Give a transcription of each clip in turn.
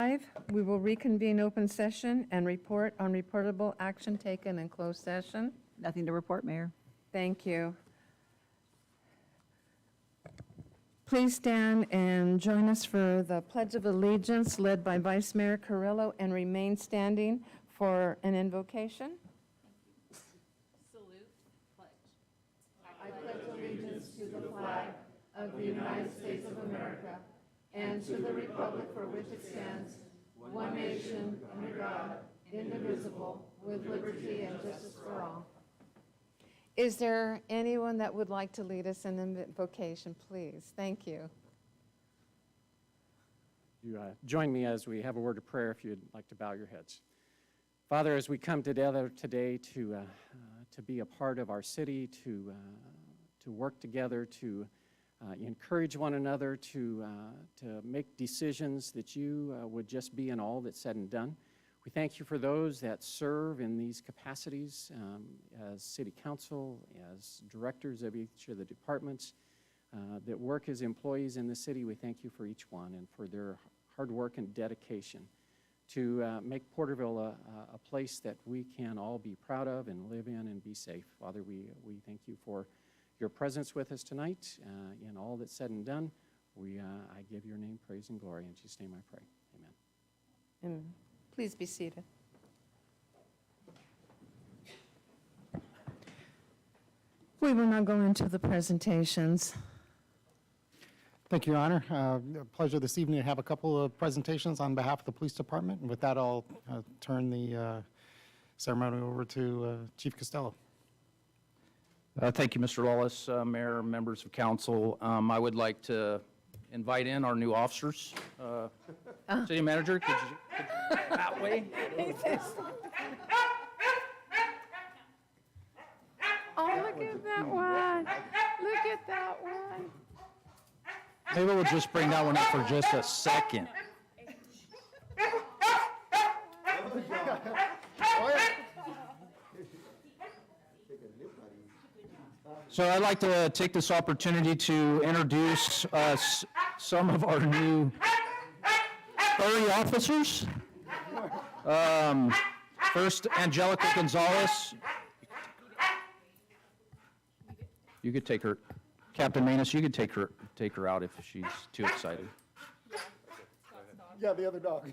5, we will reconvene open session and report on reportable action taken in closed session. Nothing to report, Mayor. Thank you. Please stand and join us for the Pledge of Allegiance led by Vice Mayor Carrillo, and remain standing for an invocation. Salute, pledge. I pledge allegiance to the flag of the United States of America and to the republic for which it stands, one nation, under God, indivisible, with liberty and justice for all. Is there anyone that would like to lead us in invocation, please? Thank you. You join me as we have a word of prayer if you'd like to bow your heads. Father, as we come together today to be a part of our city, to work together, to encourage one another, to make decisions that you would just be in all that's said and done. We thank you for those that serve in these capacities as city council, as directors of each of the departments, that work as employees in the city. We thank you for each one and for their hard work and dedication to make Porterville a place that we can all be proud of and live in and be safe. Father, we thank you for your presence with us tonight in all that's said and done. I give your name praise and glory. In Jesus' name I pray. Amen. And please be seated. We will now go into the presentations. Thank you, Your Honor. A pleasure this evening to have a couple of presentations on behalf of the police department. And with that, I'll turn the ceremony over to Chief Costello. Thank you, Mr. Lawless, Mayor, members of council. I would like to invite in our new officers. City Manager, could you that way? Oh, look at that one. Look at that one. Maybe we'll just bring that one up for just a second. So I'd like to take this opportunity to introduce some of our new furry officers. First, Angelica Gonzalez. You could take her, Captain Manus, you could take her out if she's too excited. Yeah, the other dog.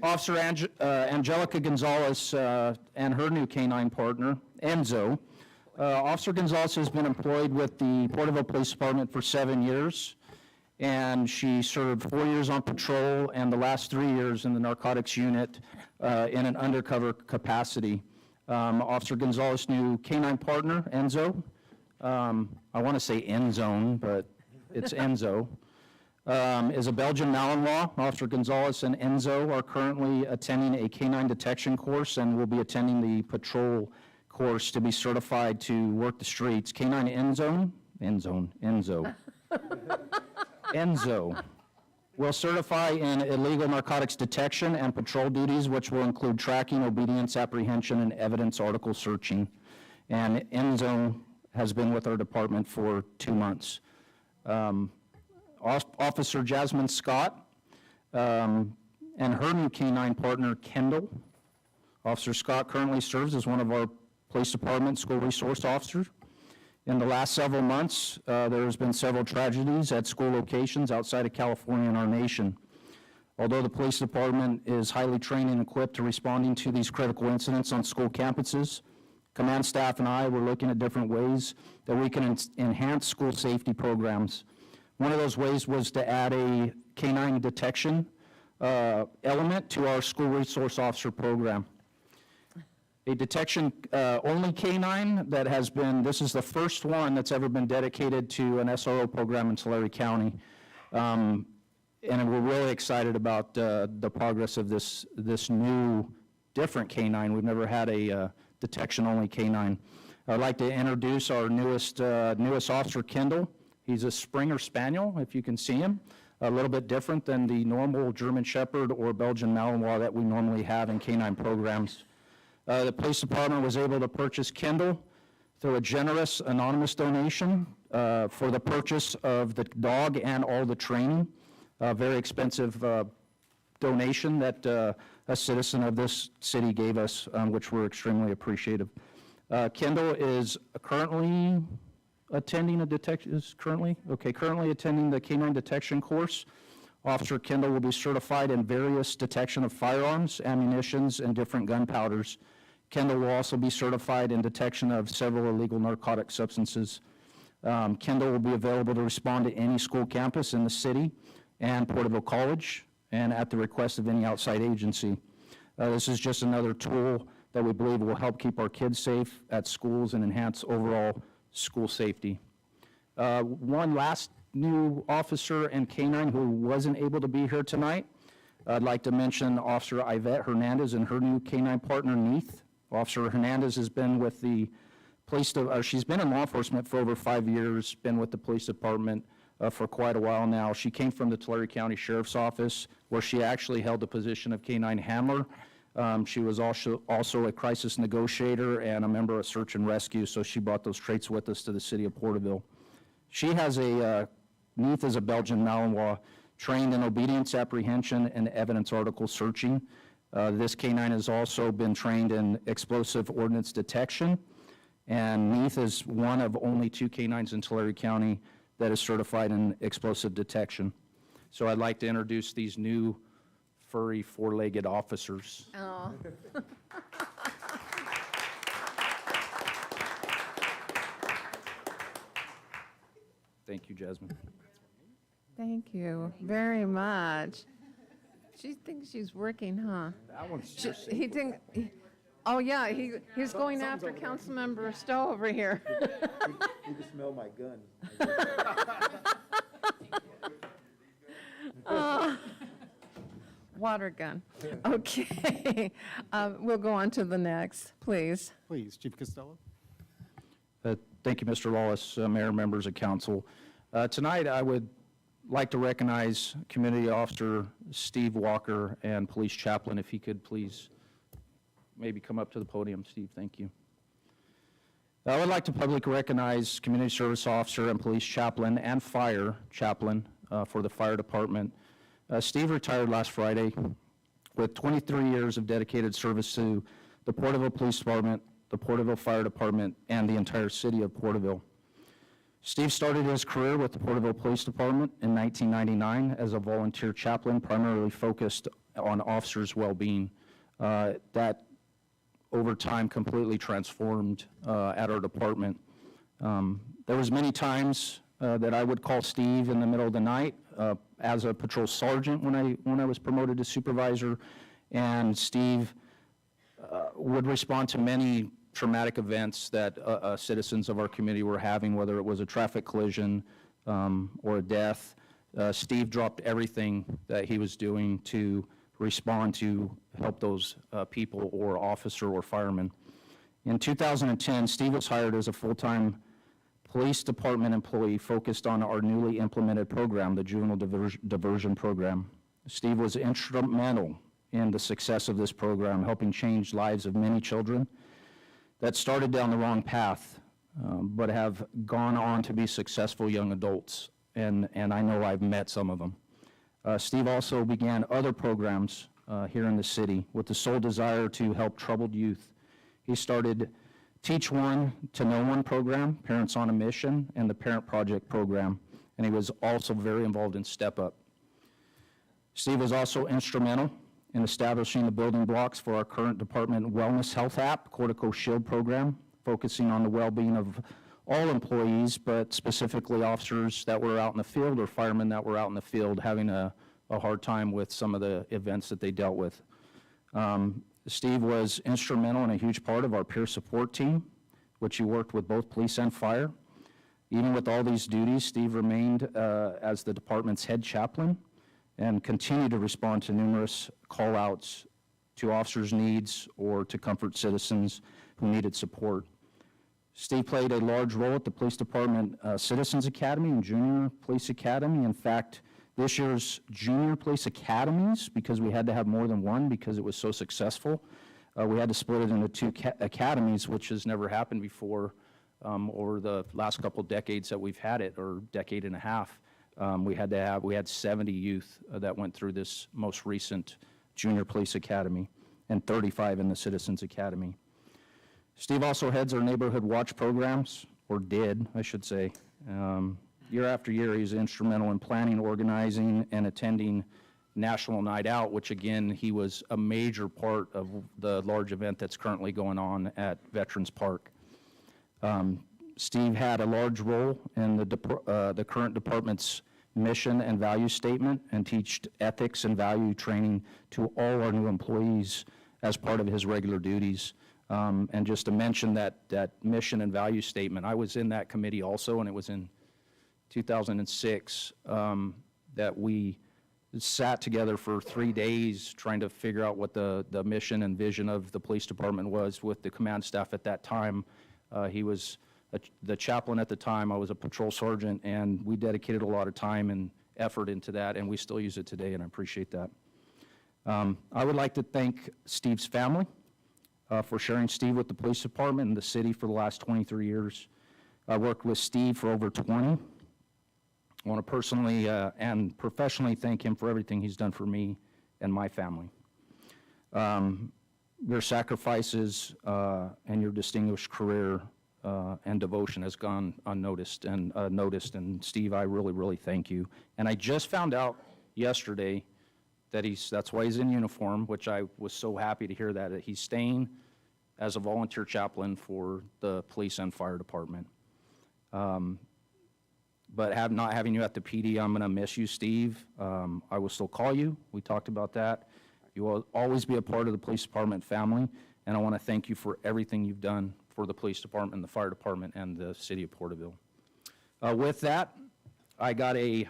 Officer Angelica Gonzalez and her new canine partner, Enzo. Officer Gonzalez has been employed with the Porterville Police Department for 7 years, and she served 4 years on patrol and the last 3 years in the narcotics unit in an undercover capacity. Officer Gonzalez's new canine partner, Enzo, I want to say Enzone, but it's Enzo, is a Belgian Malinois. Officer Gonzalez and Enzo are currently attending a canine detection course and will be attending the patrol course to be certified to work the streets. Canine Enzo will certify in illegal narcotics detection and patrol duties, which will include tracking, obedience, apprehension, and evidence article searching. And Enzo has been with our department for 2 months. Officer Jasmine Scott and her new canine partner, Kendall. Officer Scott currently serves as one of our police department school resource officers. In the last several months, there has been several tragedies at school locations outside of California and our nation. Although the police department is highly trained and equipped to responding to these critical incidents on school campuses, command staff and I were looking at different ways that we can enhance school safety programs. One of those ways was to add a canine detection element to our school resource officer program. A detection only canine that has been, this is the first one that's ever been dedicated to an SRO program in Tulare County. And we're really excited about the progress of this new different canine. We've never had a detection only canine. I'd like to introduce our newest officer, Kendall. He's a Springer Spaniel, if you can see him. A little bit different than the normal German Shepherd or Belgian Malinois that we normally have in canine programs. The police department was able to purchase Kendall through a generous anonymous donation for the purchase of the dog and all the training. a very expensive donation that a citizen of this city gave us, which we're extremely appreciative. Kendall is currently attending currently attending the Canine Detection course. Officer Kendall will be certified in various detection of firearms, ammunitions, and different gunpowders. Kendall will also be certified in detection of several illegal narcotic substances. Kendall will be available to respond to any school campus in the city and Porterville College, and at the request of any outside agency. This is just another tool that we believe will help keep our kids safe at schools and enhance overall school safety. One last new officer and canine who wasn't able to be here tonight, I'd like to mention Officer Yvette Hernandez and her new canine partner, Neith. Officer Hernandez has been with the police, she's been in law enforcement for over 5 years, been with the police department for quite a while now. She came from the Tulare County Sheriff's Office, where she actually held the position of canine handler. She was also a crisis negotiator and a member of search and rescue, so she brought those traits with us to the city of Porterville. She has Neith is a Belgian Malinois, trained in obedience, apprehension, and evidence article searching. This canine has also been trained in explosive ordnance detection, and Neith is one of only 2 canines in Tulare County that is certified in explosive detection. So I'd like to introduce these new furry 4-legged officers. Oh. Thank you, Jasmine. Thank you very much. She thinks she's working, huh? That one's He didn't, oh yeah, he's going after Councilmember Stowe over here. You can smell my gun. Water gun. Okay. We'll go on to the next, please. Please, Chief Costello. Thank you, Mr. Lawless, Mayor, members of council. Tonight, I would like to recognize Community Officer Steve Walker and Police Chaplain, if he could please maybe come up to the podium. Steve, thank you. I would like to publicly recognize Community Service Officer and Police Chaplain and Fire Chaplain for the Fire Department. Steve retired last Friday with 23 years of dedicated service to the Porterville Police Department, the Porterville Fire Department, and the entire city of Porterville. Steve started his career with the Porterville Police Department in 1999 as a volunteer chaplain, primarily focused on officers' well-being. That, over time, completely transformed at our department. There was many times that I would call Steve in the middle of the night as a patrol sergeant when I was promoted to supervisor, and Steve would respond to many traumatic events that citizens of our community were having, whether it was a traffic collision or a death. Steve dropped everything that he was doing to respond to help those people or officer or fireman. In 2010, Steve was hired as a full-time police department employee focused on our newly implemented program, the Juvenile Diversion Program. Steve was instrumental in the success of this program, helping change lives of many children that started down the wrong path, but have gone on to be successful young adults, and I know I've met some of them. Steve also began other programs here in the city with the sole desire to help troubled youth. He started Teach One to Know One program, Parents on a Mission, and the Parent Project program, and he was also very involved in Step Up. Steve was also instrumental in establishing the building blocks for our current department wellness health app, Cortico Shield program, focusing on the well-being of all employees, but specifically officers that were out in the field or firemen that were out in the field having a hard time with some of the events that they dealt with. Steve was instrumental and a huge part of our peer support team, which he worked with both police and fire. Even with all these duties, Steve remained as the department's head chaplain and continued to respond to numerous call-outs to officers' needs or to comfort citizens who needed support. Steve played a large role at the Police Department Citizens Academy and Junior Police Academy. In fact, this year's Junior Police Academies, because we had to have more than one because it was so successful, we had to split it into 2 academies, which has never happened before over the last couple decades that we've had it, or decade and a half. We had 70 youth that went through this most recent Junior Police Academy and 35 in the Citizens Academy. Steve also heads our Neighborhood Watch programs, or did, I should say. Year after year, he's instrumental in planning, organizing, and attending National Night Out, which again, he was a major part of the large event that's currently going on at Veterans Park. Steve had a large role in the current department's mission and value statement and teached ethics and value training to all our new employees as part of his regular duties. And just to mention that mission and value statement, I was in that committee also, and it was in 2006 that we sat together for 3 days trying to figure out what the mission and vision of the police department was with the command staff at that time. He was the chaplain at the time. I was a patrol sergeant, and we dedicated a lot of time and effort into that, and we still use it today, and I appreciate that. I would like to thank Steve's family for sharing Steve with the police department and the city for the last 23 years. I worked with Steve for over 20. I want to personally and professionally thank him for everything he's done for me and my family. Your sacrifices and your distinguished career and devotion has gone unnoticed and noticed, and Steve, I really, really thank you. And I just found out yesterday that that's why he's in uniform, which I was so happy to hear that he's staying as a volunteer chaplain for the police and fire department. But not having you at the PD, I'm going to miss you, Steve. I will still call you. We talked about that. You will always be a part of the police department family, and I want to thank you for everything you've done for the police department, the fire department, and the city of Porterville. With that, I got a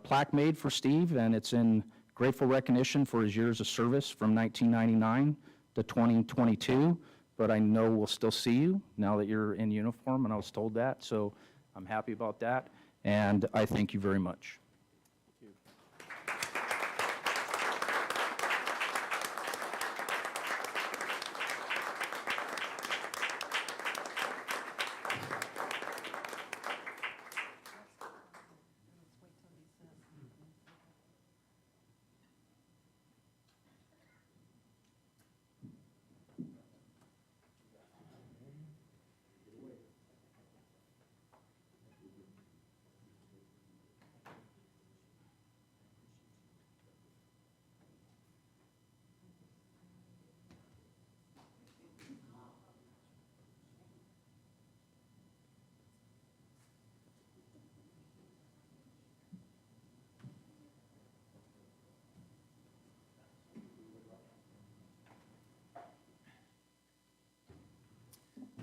plaque made for Steve, and it's in grateful recognition for his years of service from 1999 to 2022, but I know we'll still see you now that you're in uniform, and I was told that, so I'm happy about that, and I thank you very much.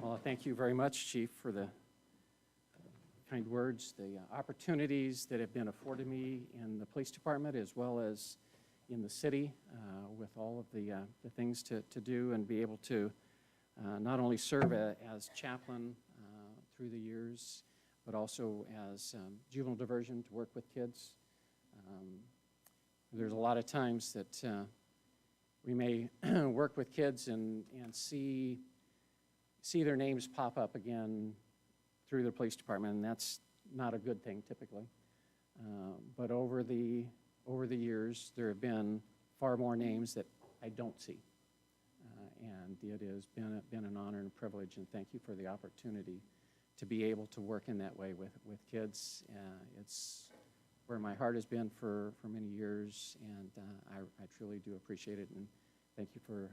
Well, thank you very much, Chief, for the kind words, the opportunities that have been afforded me in the police department as well as in the city with all of the things to do and be able to not only serve as chaplain through the years, but also as juvenile diversion to work with kids. There's a lot of times that we may work with kids and see their names pop up again through the police department, and that's not a good thing typically. But over the years, there have been far more names that I don't see. And it has been an honor and a privilege, and thank you for the opportunity to be able to work in that way with kids. It's where my heart has been for many years, and I truly do appreciate it, and thank you for a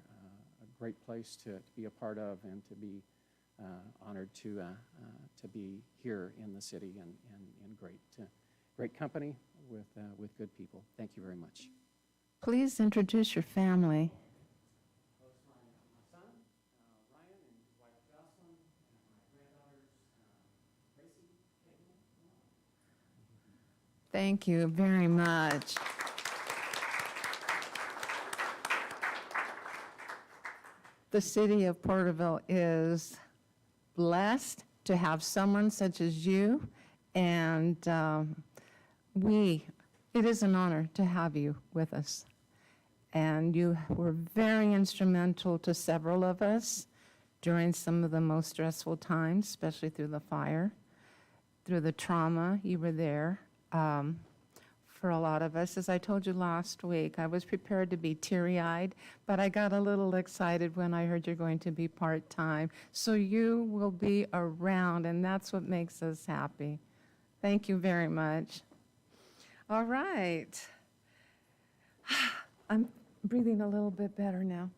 great place to be a part of and to be honored to be here in the city and in great company with good people. Thank you very much. Please introduce your family. My son, Ryan, and his wife Jocelyn, and my granddaughters, Gracie. Thank you very much. The city of Porterville is blessed to have someone such as you, and it is an honor to have you with us. And you were very instrumental to several of us during some of the most stressful times, especially through the fire, through the trauma. You were there. for a lot of us. As I told you last week, I was prepared to be teary-eyed, but I got a little excited when I heard you're going to be part-time. So you will be around, and that's what makes us happy. Thank you very much. All right. I'm breathing a little bit better now.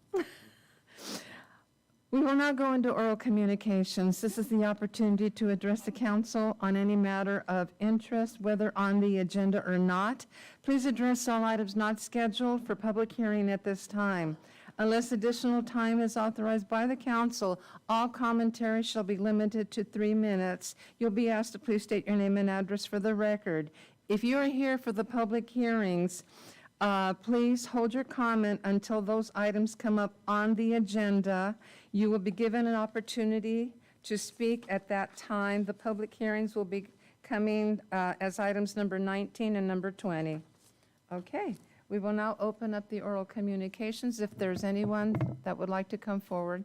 We will now go into oral communications. This is the opportunity to address the council on any matter of interest, whether on the agenda or not. Please address all items not scheduled for public hearing at this time. Unless additional time is authorized by the council, all commentary shall be limited to 3 minutes. You'll be asked to please state your name and address for the record. If you are here for the public hearings, please hold your comment until those items come up on the agenda. You will be given an opportunity to speak at that time. The public hearings will be coming as items number 19 and number 20. Okay, we will now open up the oral communications. If there's anyone that would like to come forward.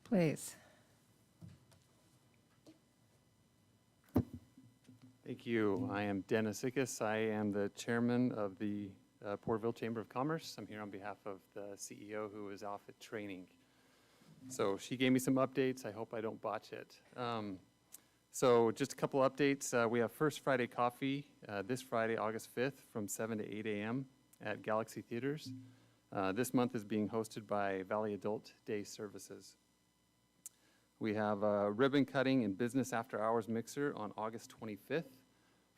Please. Thank you. I am Dennis Ickes. I am the chairman of the Porterville Chamber of Commerce. I'm here on behalf of the CEO who is off at training. So she gave me some updates. I hope I don't botch it. So just a couple updates. We have First Friday Coffee this Friday, August 5th from 7 to 8 a.m. at Galaxy Theaters. This month is being hosted by Valley Adult Day Services. We have a ribbon cutting and business after hours mixer on August 25th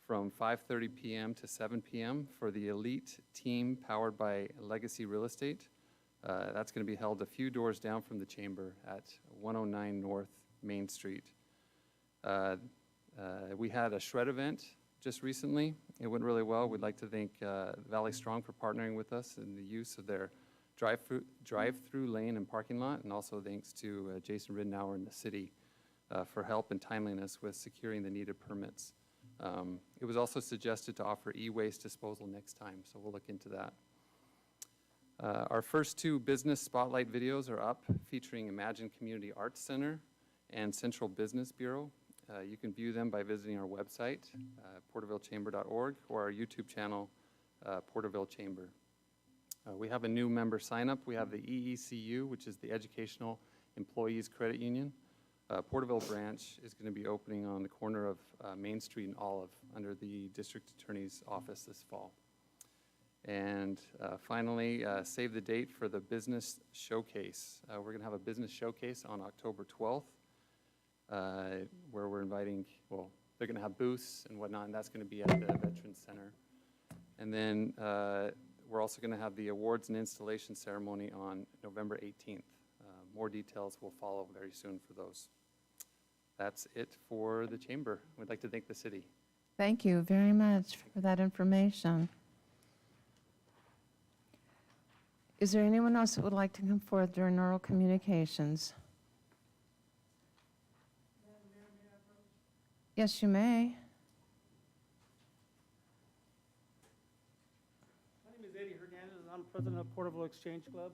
from 5:30 p.m. to 7 p.m. for the elite team powered by Legacy Real Estate. That's going to be held a few doors down from the chamber at 109 North Main Street. We had a shred event just recently. It went really well. We'd like to thank Valley Strong for partnering with us in the use of their drive-through lane and parking lot, and also thanks to Jason Ridenour and the city for help and timeliness with securing the needed permits. It was also suggested to offer e-waste disposal next time, so we'll look into that. Our first 2 business spotlight videos are up, featuring Imagine Community Arts Center and Central Business Bureau. You can view them by visiting our website, portervillechamber.org, or our YouTube channel, Porterville Chamber. We have a new member sign-up. We have the EECU, which is the Educational Employees Credit Union. Porterville branch is going to be opening on the corner of Main Street and Olive under the District Attorney's office this fall. And finally, save the date for the Business Showcase. We're going to have a Business Showcase on October 12th, where we're inviting, well, they're going to have booths and whatnot, and that's going to be at the Veterans Center. And then we're also going to have the awards and installation ceremony on November 18th. More details will follow very soon for those. That's it for the chamber. We'd like to thank the city. Thank you very much for that information. Is there anyone else that would like to come forward during oral communications? Yes, you may. My name is Eddie Hernandez, and I'm president of Porterville Exchange Club.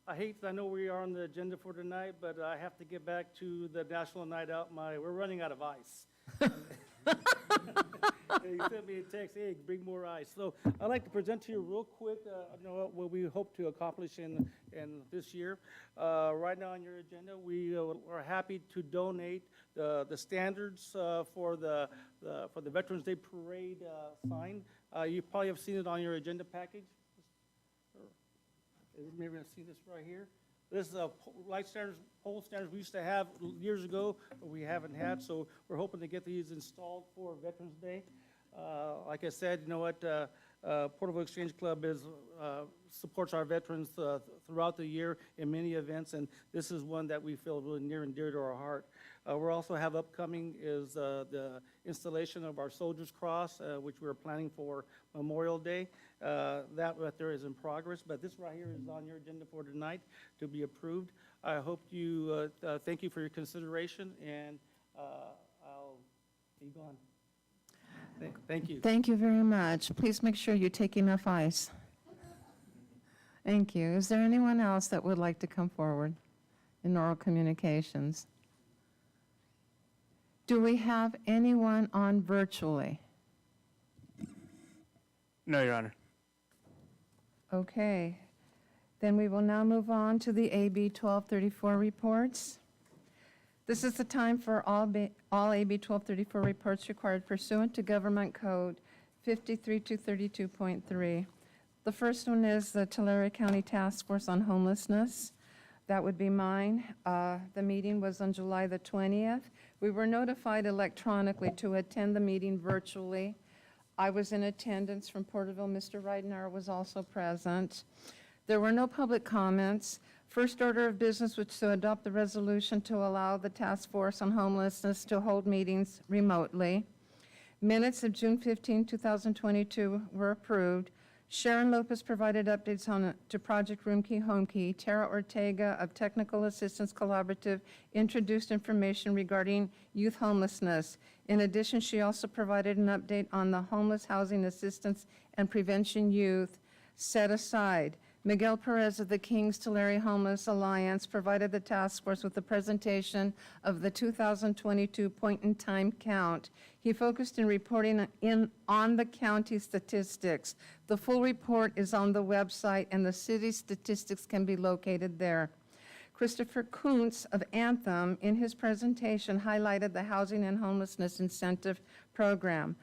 I know we are on the agenda for tonight, but I have to get back to the National Night Out. We're running out of ice. He sent me a text, hey, bring more ice. So I'd like to present to you real quick what we hope to accomplish in this year. Right now on your agenda, we are happy to donate the standards for the Veterans Day Parade sign. You probably have seen it on your agenda package. Maybe you've seen this right here. This is a light standards, pole standards we used to have years ago, but we haven't had, so we're hoping to get these installed for Veterans Day. Like I said, you know what, Porterville Exchange Club supports our veterans throughout the year in many events, and this is one that we feel really near and dear to our heart. We also have upcoming is the installation of our Soldiers Cross, which we're planning for Memorial Day. That right there is in progress, but this right here is on your agenda for tonight to be approved. I hope you, thank you for your consideration, and I'll be gone. Thank you. Thank you very much. Please make sure you take enough ice. Thank you. Is there anyone else that would like to come forward in oral communications? Do we have anyone on virtually? No, Your Honor. Okay. Then we will now move on to the AB 1234 reports. This is the time for all AB 1234 reports required pursuant to Government Code 53232.3. The first one is the Tulare County Task Force on Homelessness. That would be mine. The meeting was on July the 20th. We were notified electronically to attend the meeting virtually. I was in attendance from Porterville. Mr. Ridenour was also present. There were no public comments. First order of business was to adopt the resolution to allow the Task Force on Homelessness to hold meetings remotely. Minutes of June 15, 2022 were approved. Sharon Lopez provided updates to Project Room Key Home Key. Tara Ortega of Technical Assistance Collaborative introduced information regarding youth homelessness. In addition, she also provided an update on the Homeless Housing Assistance and Prevention Youth Set Aside. Miguel Perez of the Kings Tulare Homeless Alliance provided the task force with a presentation of the 2022 point-in-time count. He focused in reporting on the county statistics. The full report is on the website, and the city statistics can be located there. Christopher Kuntz of Anthem, in his presentation, highlighted the Housing and Homelessness Incentive Program.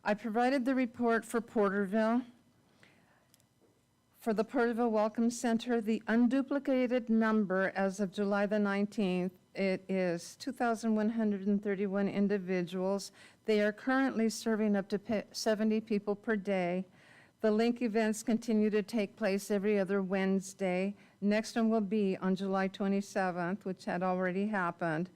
I provided the report for Porterville. For the Porterville Welcome Center, the unduplicated number as of July the 19th, it is 2,131 individuals. They are currently serving up to 70 people per day. The link events continue to take place every other Wednesday. Next one will be on July 27th, which had already happened.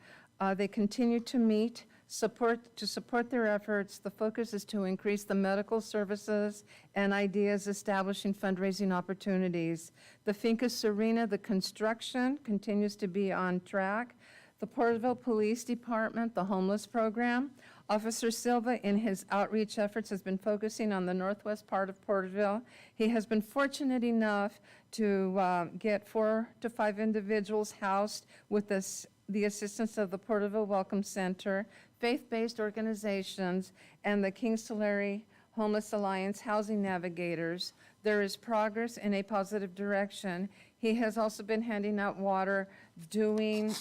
They continue to meet. To support their efforts, the focus is to increase the medical services and ideas establishing fundraising opportunities. The Fincus Arena, the construction continues to be on track. The Porterville Police Department, the homeless program. Officer Silva, in his outreach efforts, has been focusing on the northwest part of Porterville. He has been fortunate enough to get 4 to 5 individuals housed with the assistance of the Porterville Welcome Center, faith-based organizations, and the Kings Tulare Homeless Alliance Housing Navigators. There is progress in a positive direction. He has also been handing out water, doing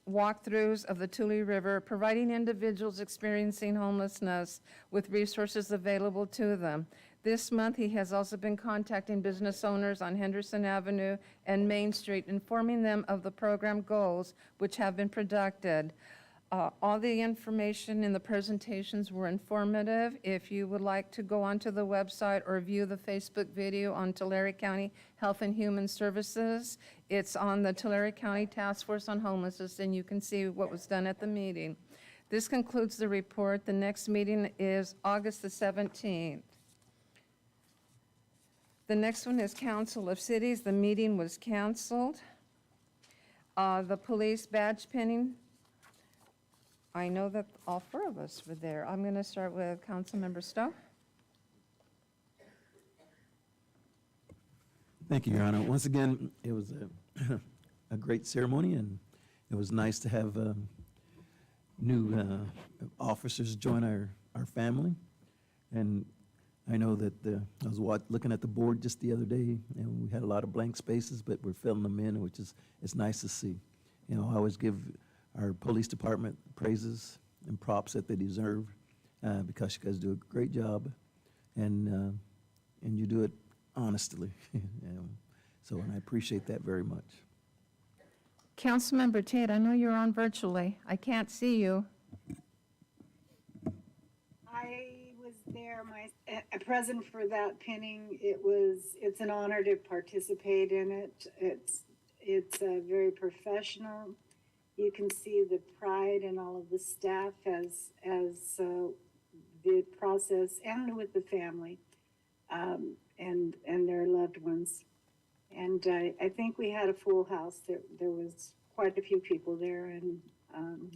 walkthroughs of the Tulare River, providing individuals experiencing homelessness with resources available to them. This month, he has also been contacting business owners on Henderson Avenue and Main Street, informing them of the program goals, which have been productive. All the information in the presentations were informative. If you would like to go onto the website or view the Facebook video on Tulare County Health and Human Services, it's on the Tulare County Task Force on Homelessness, and you can see what was done at the meeting. This concludes the report. The next meeting is August the 17th. The next one is Council of Cities. The meeting was canceled. The police badge pinning. I know that all 4 of us were there. I'm going to start with Councilmember Stowe. Thank you, Your Honor. Once again, it was a great ceremony, and it was nice to have new officers join our family. And I know that I was looking at the board just the other day, and we had a lot of blank spaces, but we're filling them in, which is it's nice to see. You know, I always give our police department praises and props that they deserve because you guys do a great job, and you do it honestly. So, and I appreciate that very much. Councilmember Tate, I know you're on virtually. I can't see you. I was there, present for that pinning. It's an honor to participate in it. It's very professional. You can see the pride in all of the staff as the process, and with the family and their loved ones. And I think we had a full house. There was quite a few people there, and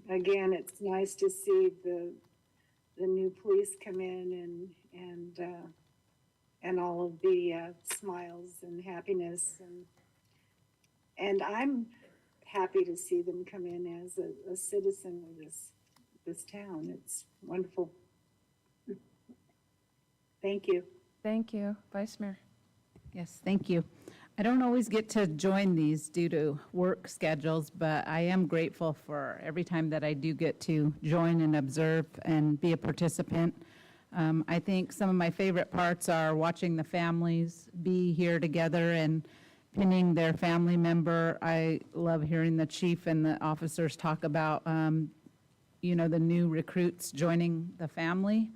again, it's nice to see the new police come in and all of the smiles and happiness, and I'm happy to see them come in as a citizen of this town. It's wonderful. Thank you. Thank you. Vice Mayor. Yes, thank you. I don't always get to join these due to work schedules, but I am grateful for every time that I do get to join and observe and be a participant. I think some of my favorite parts are watching the families be here together and pinning their family member. I love hearing the chief and the officers talk about, the new recruits joining the family.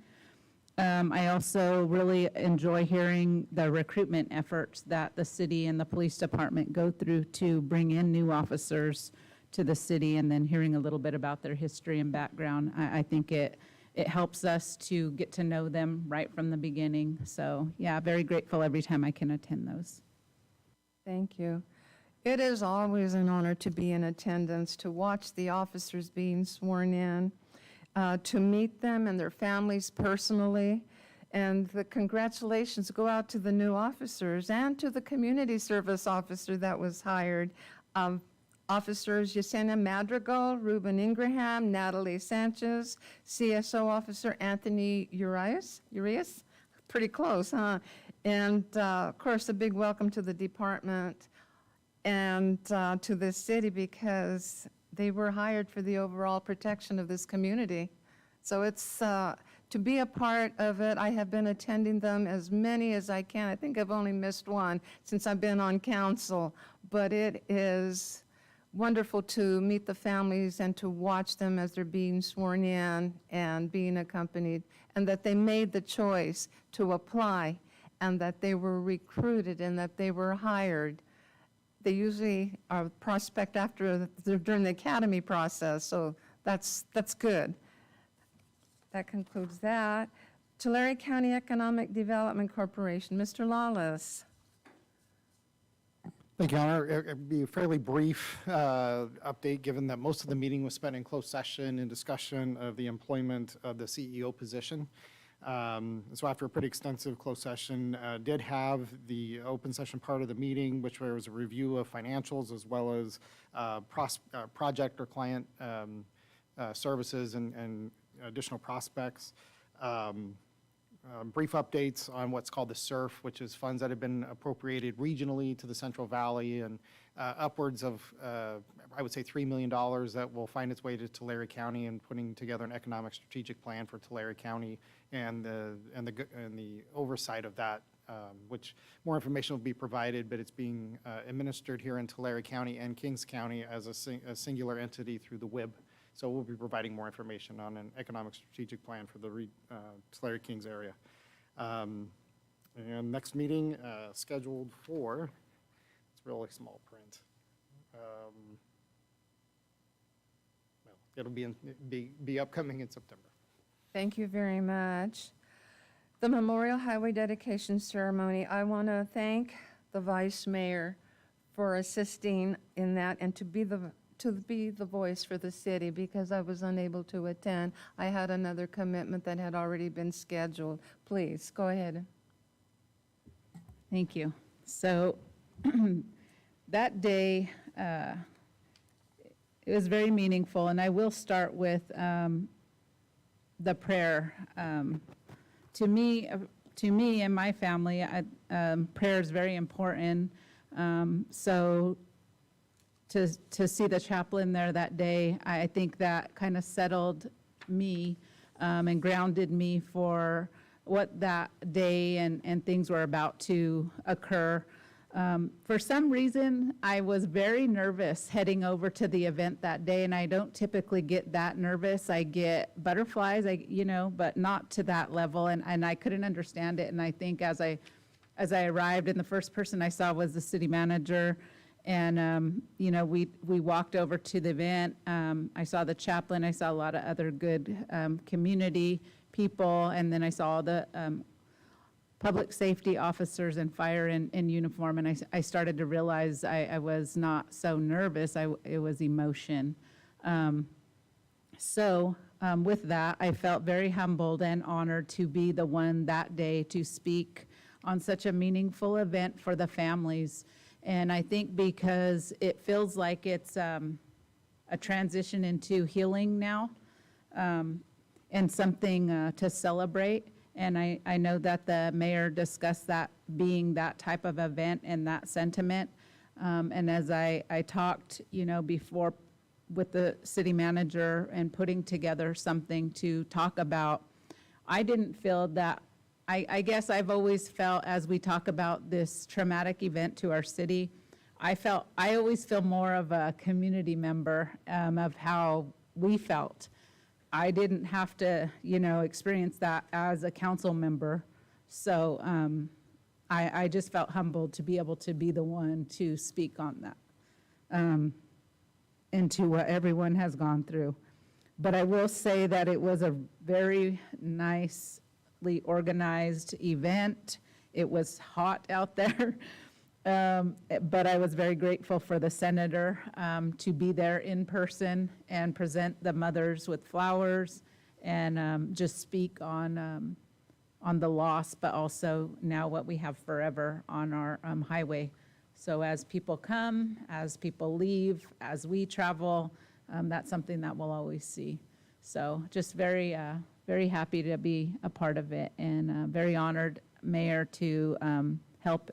I also really enjoy hearing the recruitment efforts that the city and the police department go through to bring in new officers to the city, and then hearing a little bit about their history and background. I think it helps us to get to know them right from the beginning. So yeah, very grateful every time I can attend those. Thank you. It is always an honor to be in attendance, to watch the officers being sworn in, to meet them and their families personally. And the congratulations go out to the new officers and to the community service officer that was hired. Officers Yesenia Madrigal, Ruben Ingraham, Natalie Sanchez, CSO Officer Anthony Urias? Pretty close, huh? And of course, a big welcome to the department and to this city, because they were hired for the overall protection of this community. So it's to be a part of it. I have been attending them as many as I can. I think I've only missed one since I've been on council, but it is wonderful to meet the families and to watch them as they're being sworn in and being accompanied, and that they made the choice to apply, and that they were recruited, and that they were hired. They usually are prospect during the academy process, so that's good. That concludes that. Tulare County Economic Development Corporation, Mr. Lawless. Thank you, Honor. It'd be a fairly brief update, given that most of the meeting was spent in closed session in discussion of the employment of the CEO position. So after a pretty extensive closed session, did have the open session part of the meeting, which was a review of financials as well as project or client services and additional prospects. Brief updates on what's called the SURF, which is funds that have been appropriated regionally to the Central Valley, and upwards of, I would say, $3 million that will find its way to Tulare County, and putting together an economic strategic plan for Tulare County and the oversight of that, which more information will be provided, but it's being administered here in Tulare County and Kings County as a singular entity through the WIB. So we'll be providing more information on an economic strategic plan for the Tulare Kings area. And next meeting scheduled for, it's really small print. Well, it'll be upcoming in September. Thank you very much. The Memorial Highway Dedication Ceremony, I want to thank the Vice Mayor for assisting in that, and to be the voice for the city, because I was unable to attend. I had another commitment that had already been scheduled. Please, go ahead. Thank you. So that day, it was very meaningful, and I will start with the prayer. To me and my family, prayer is very important. So to see the chaplain there that day, I think that kind of settled me and grounded me for what that day and things were about to occur. For some reason, I was very nervous heading over to the event that day, and I don't typically get that nervous. I get butterflies, but not to that level, and I couldn't understand it. And I think as I arrived, and the first person I saw was the city manager, and we walked over to the event. I saw the chaplain, I saw a lot of other good community people, and then I saw all the public safety officers and fire in uniform, and I started to realize I was not so nervous, it was emotion. With that, I felt very humbled and honored to be the one that day to speak on such a meaningful event for the families. And I think because it feels like it's a transition into healing now, and something to celebrate. And I know that the mayor discussed that being that type of event and that sentiment. And as I talked, before with the city manager and putting together something to talk about, I didn't feel that, I guess I've always felt as we talk about this traumatic event to our city, I always feel more of a community member of how we felt. I didn't have to, experience that as a council member. So I just felt humbled to be able to be the one to speak on that, into what everyone has gone through. But I will say that it was a very nicely organized event. It was hot out there. But I was very grateful for the senator to be there in person and present the mothers with flowers and just speak on the loss, but also now what we have forever on our highway. So as people come, as people leave, as we travel, that's something that we'll always see. So just very, very happy to be a part of it, and very honored, Mayor, to help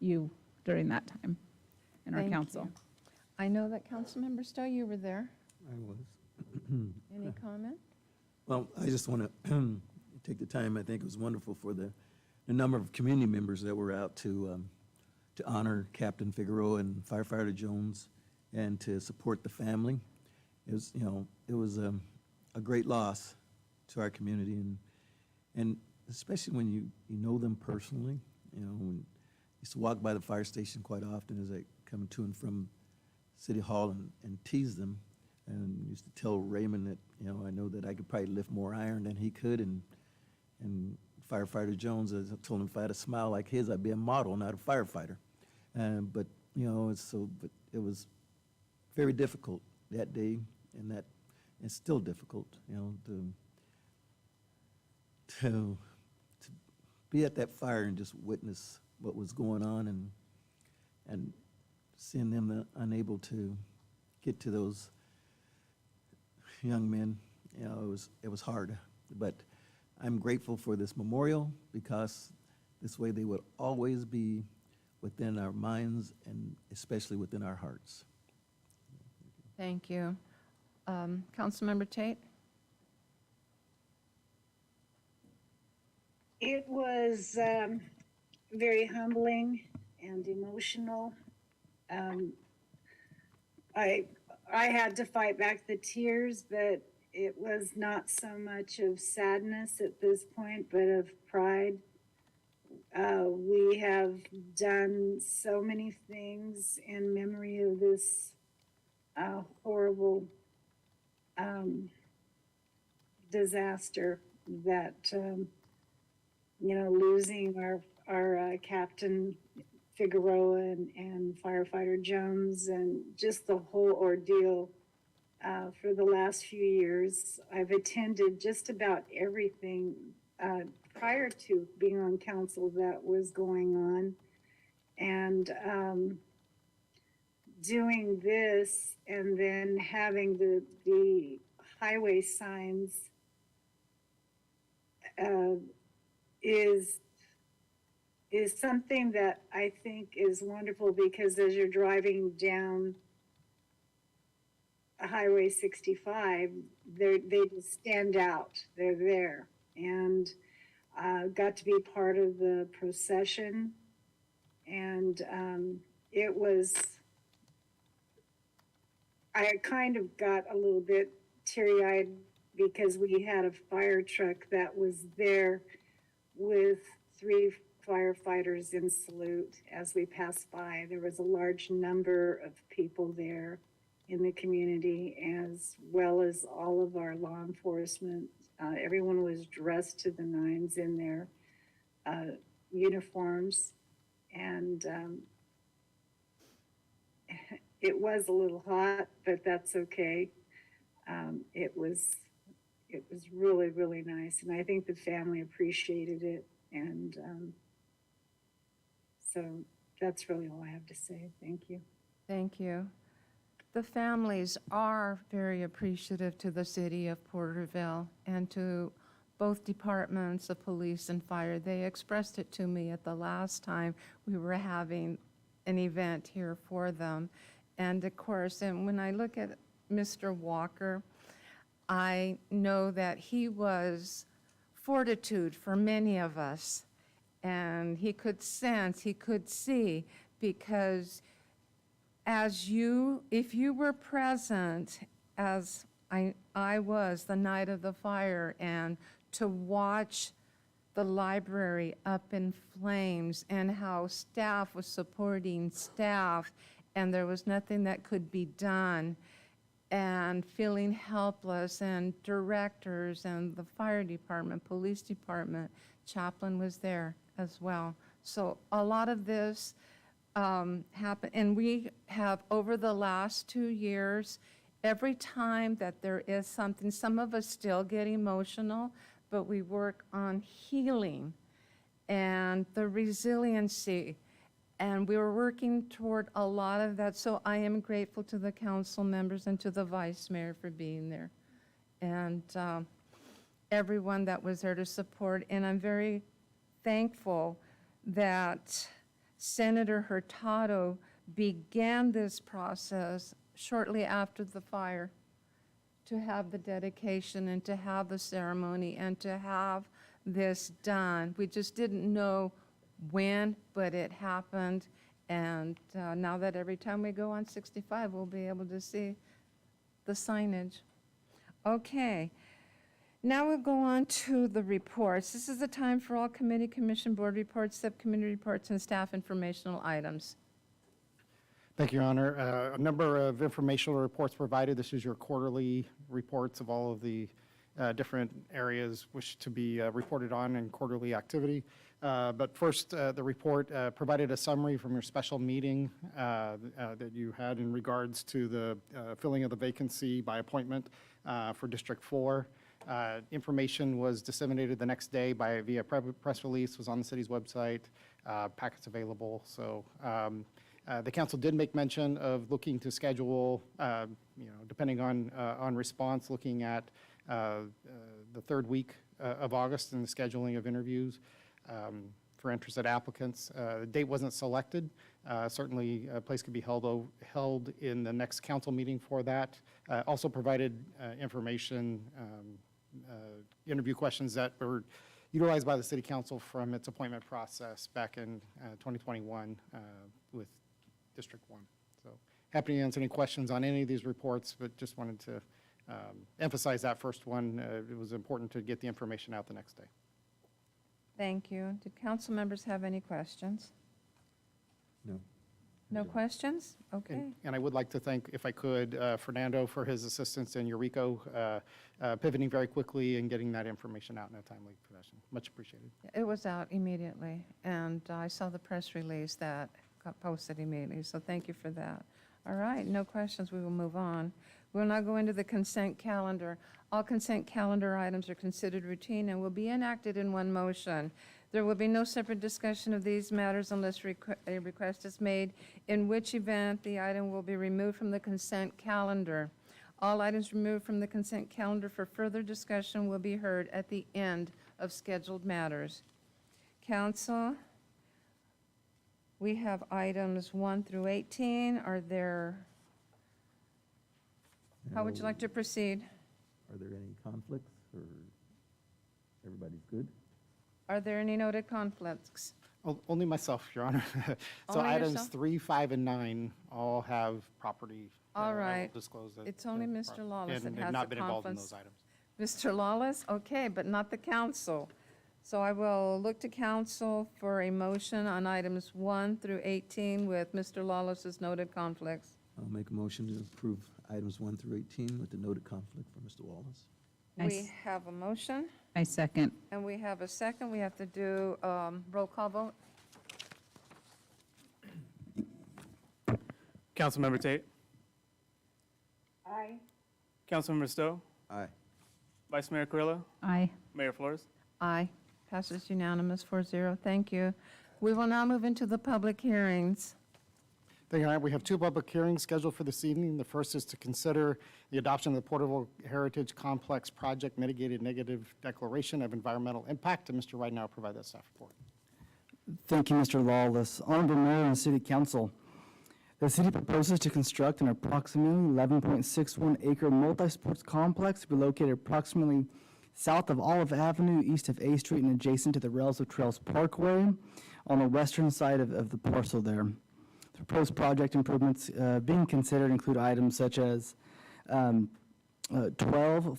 you during that time in our Thank council. you. I know that Councilmember Stowe, you were there. I was. Any comment? Well, I just want to take the time, I think it was wonderful for the number of community members that were out to honor Captain Figueroa and Firefighter Jones and to support the family. It was, it was a great loss to our community, and especially when you know them personally, when I used to walk by the fire station quite often as I come to and from City Hall and tease them, and used to tell Raymond that, I know that I could probably lift more iron than he could, and Firefighter Jones, I told him if I had a smile like his, I'd be a model, not a firefighter. But it was very difficult that day, and that it's still difficult, to be at that fire and just witness what was going on, and seeing them unable to get to those young men, it was hard. But I'm grateful for this memorial, because this way they would always be within our minds and especially within our hearts. Thank you. Councilmember Tate? It was very humbling and emotional. I had to fight back the tears, but it was not so much of sadness at this point, but of pride. We have done so many things in memory of this horrible disaster that, losing our Captain Figueroa and Firefighter Jones, and just the whole ordeal. For the last few years, I've attended just about everything prior to being on council that was going on. And doing this and then having the highway signs is something that I think is wonderful, because as you're driving down Highway 65, they just stand out. They're there. And got to be part of the procession. And it was, I kind of got a little bit teary-eyed, because we had a fire truck that was there with 3 firefighters in salute as we passed by. There was a large number of people there in the community, as well as all of our law enforcement. Everyone was dressed to the nines in their uniforms, and it was a little hot, but that's okay. It was really, really nice, and I think the family appreciated it, and so that's really all I have to say. Thank you. Thank you. The families are very appreciative to the city of Porterville and to both departments of police and fire. They expressed it to me at the last time we were having an event here for them. And of course, and when I look at Mr. Walker, I know that he was fortitude for many of us. And he could sense, he could see, because if you were present, as I was the night of the fire, and to watch the library up in flames and how staff was supporting staff and there was nothing that could be done, and feeling helpless, and directors and the fire department, police department, chaplain was there as well. So a lot of this happened, and we have, over the last 2 years, every time that there is something, some of us still get emotional, but we work on healing and the resiliency, and we were working toward a lot of that. So I am grateful to the council members and to the vice mayor for being there, and everyone that was there to support. And I'm very thankful that Senator Hurtado began this process shortly after the fire, to have the dedication and to have the ceremony and to have this done. We just didn't know when, but it happened. And now that every time we go on 65, we'll be able to see the signage. Okay. Now we'll go on to the reports. This is the time for all committee, commission, board reports, subcommittee reports, and staff informational items. Thank you, Your Honor. A number of informational reports provided. This is your quarterly reports of all of the different areas which to be reported on in quarterly activity. But first, the report provided a summary from your special meeting that you had in regards to the filling of the vacancy by appointment for District 4. Information was disseminated the next day via press release, was on the city's website, packets available. So the council did make mention of looking to schedule, depending on response, looking at the third week of August and the scheduling of interviews for interested applicants. The date wasn't selected. Certainly, a place could be held in the next council meeting for that. Also provided information, interview questions that were utilized by the city council from its appointment process back in 2021 with District 1. So happy to answer any questions on any of these reports, but just wanted to emphasize that first one. It was important to get the information out the next day. Thank you. Do council members have any questions? No. No questions? Okay. And I would like to thank, if I could, Fernando for his assistance and Eureka pivoting very quickly and getting that information out in a timely fashion. Much appreciated. It was out immediately, and I saw the press release that got posted immediately, so thank you for that. All right, no questions, we will move on. We'll now go into the consent calendar. All consent calendar items are considered routine and will be enacted in one motion. There will be no separate discussion of these matters unless a request is made, in which event the item will be removed from the consent calendar. All items removed from the consent calendar for further discussion will be heard at the end of scheduled matters. Council, we have items 1 through 18. Are there, how would you like to proceed? Are there any conflicts, or everybody's good? Are there any noted conflicts? Only myself, Your Honor. So Only items yourself? 3, 5, and 9 all have property. All I will right. disclose that. It's only Mr. Lawless that And has have not the been involved in those conflicts. items. Mr. Lawless? Okay, but not the council. So I will look to council for a motion on items 1 through 18 with Mr. Lawless's noted conflicts. I'll make a motion to approve items 1 through 18 with the noted conflict for Mr. Wallace. We have a motion, I second. and we have a second. We have to do roll call vote. Councilmember Tate, Aye. Councilmember Stowe, Aye. Vice Mayor Carrillo, Aye. Mayor Flores. Aye. Passes unanimous 4-0. Thank you. We will now move into the public hearings. Thank you, Your Honor. We have two public hearings scheduled for this evening. The first is to consider the adoption of the Porterville Heritage Complex Project Mitigated Negative Declaration of Environmental Impact, and Mr. Ridenour will provide that staff report. Thank you, Mr. Lawless. Honorable Mayor and City Council, the city proposes to construct an approximately 11.61 acre multi-sports complex to be located approximately south of Olive Avenue, east of A Street, and adjacent to the Rails of Trails Parkway on the western side of the parcel there. The proposed project improvements being considered include items such as 12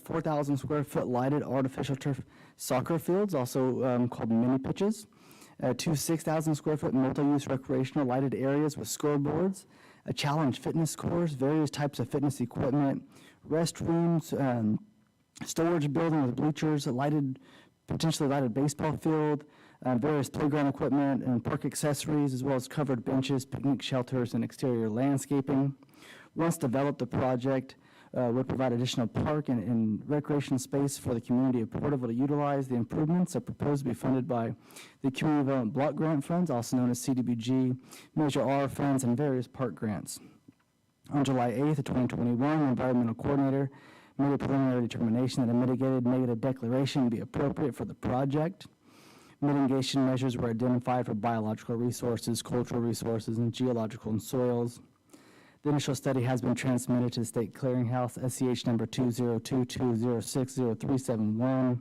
4,000 square foot lighted artificial turf soccer fields, also called mini pitches, 2 6,000 square foot multi-use recreational lighted areas with scoreboards, a challenge fitness course, various types of fitness equipment, restrooms, storage building with bleachers, potentially lighted baseball field, various playground equipment and park accessories, as well as covered benches, picnic shelters, and exterior landscaping. Once developed, the project would provide additional park and recreation space for the community of Porterville to utilize. The improvements are proposed to be funded by the Community Development Block Grant Funds, also known as CDBG, Measure R funds, and various park grants. On July 8th of 2021, the environmental coordinator made a preliminary determination that a mitigated negative declaration would be appropriate for the project. Mitigation measures were identified for biological resources, cultural resources, and geological and soils. The initial study has been transmitted to the State Clearinghouse, SCH number 20220600371,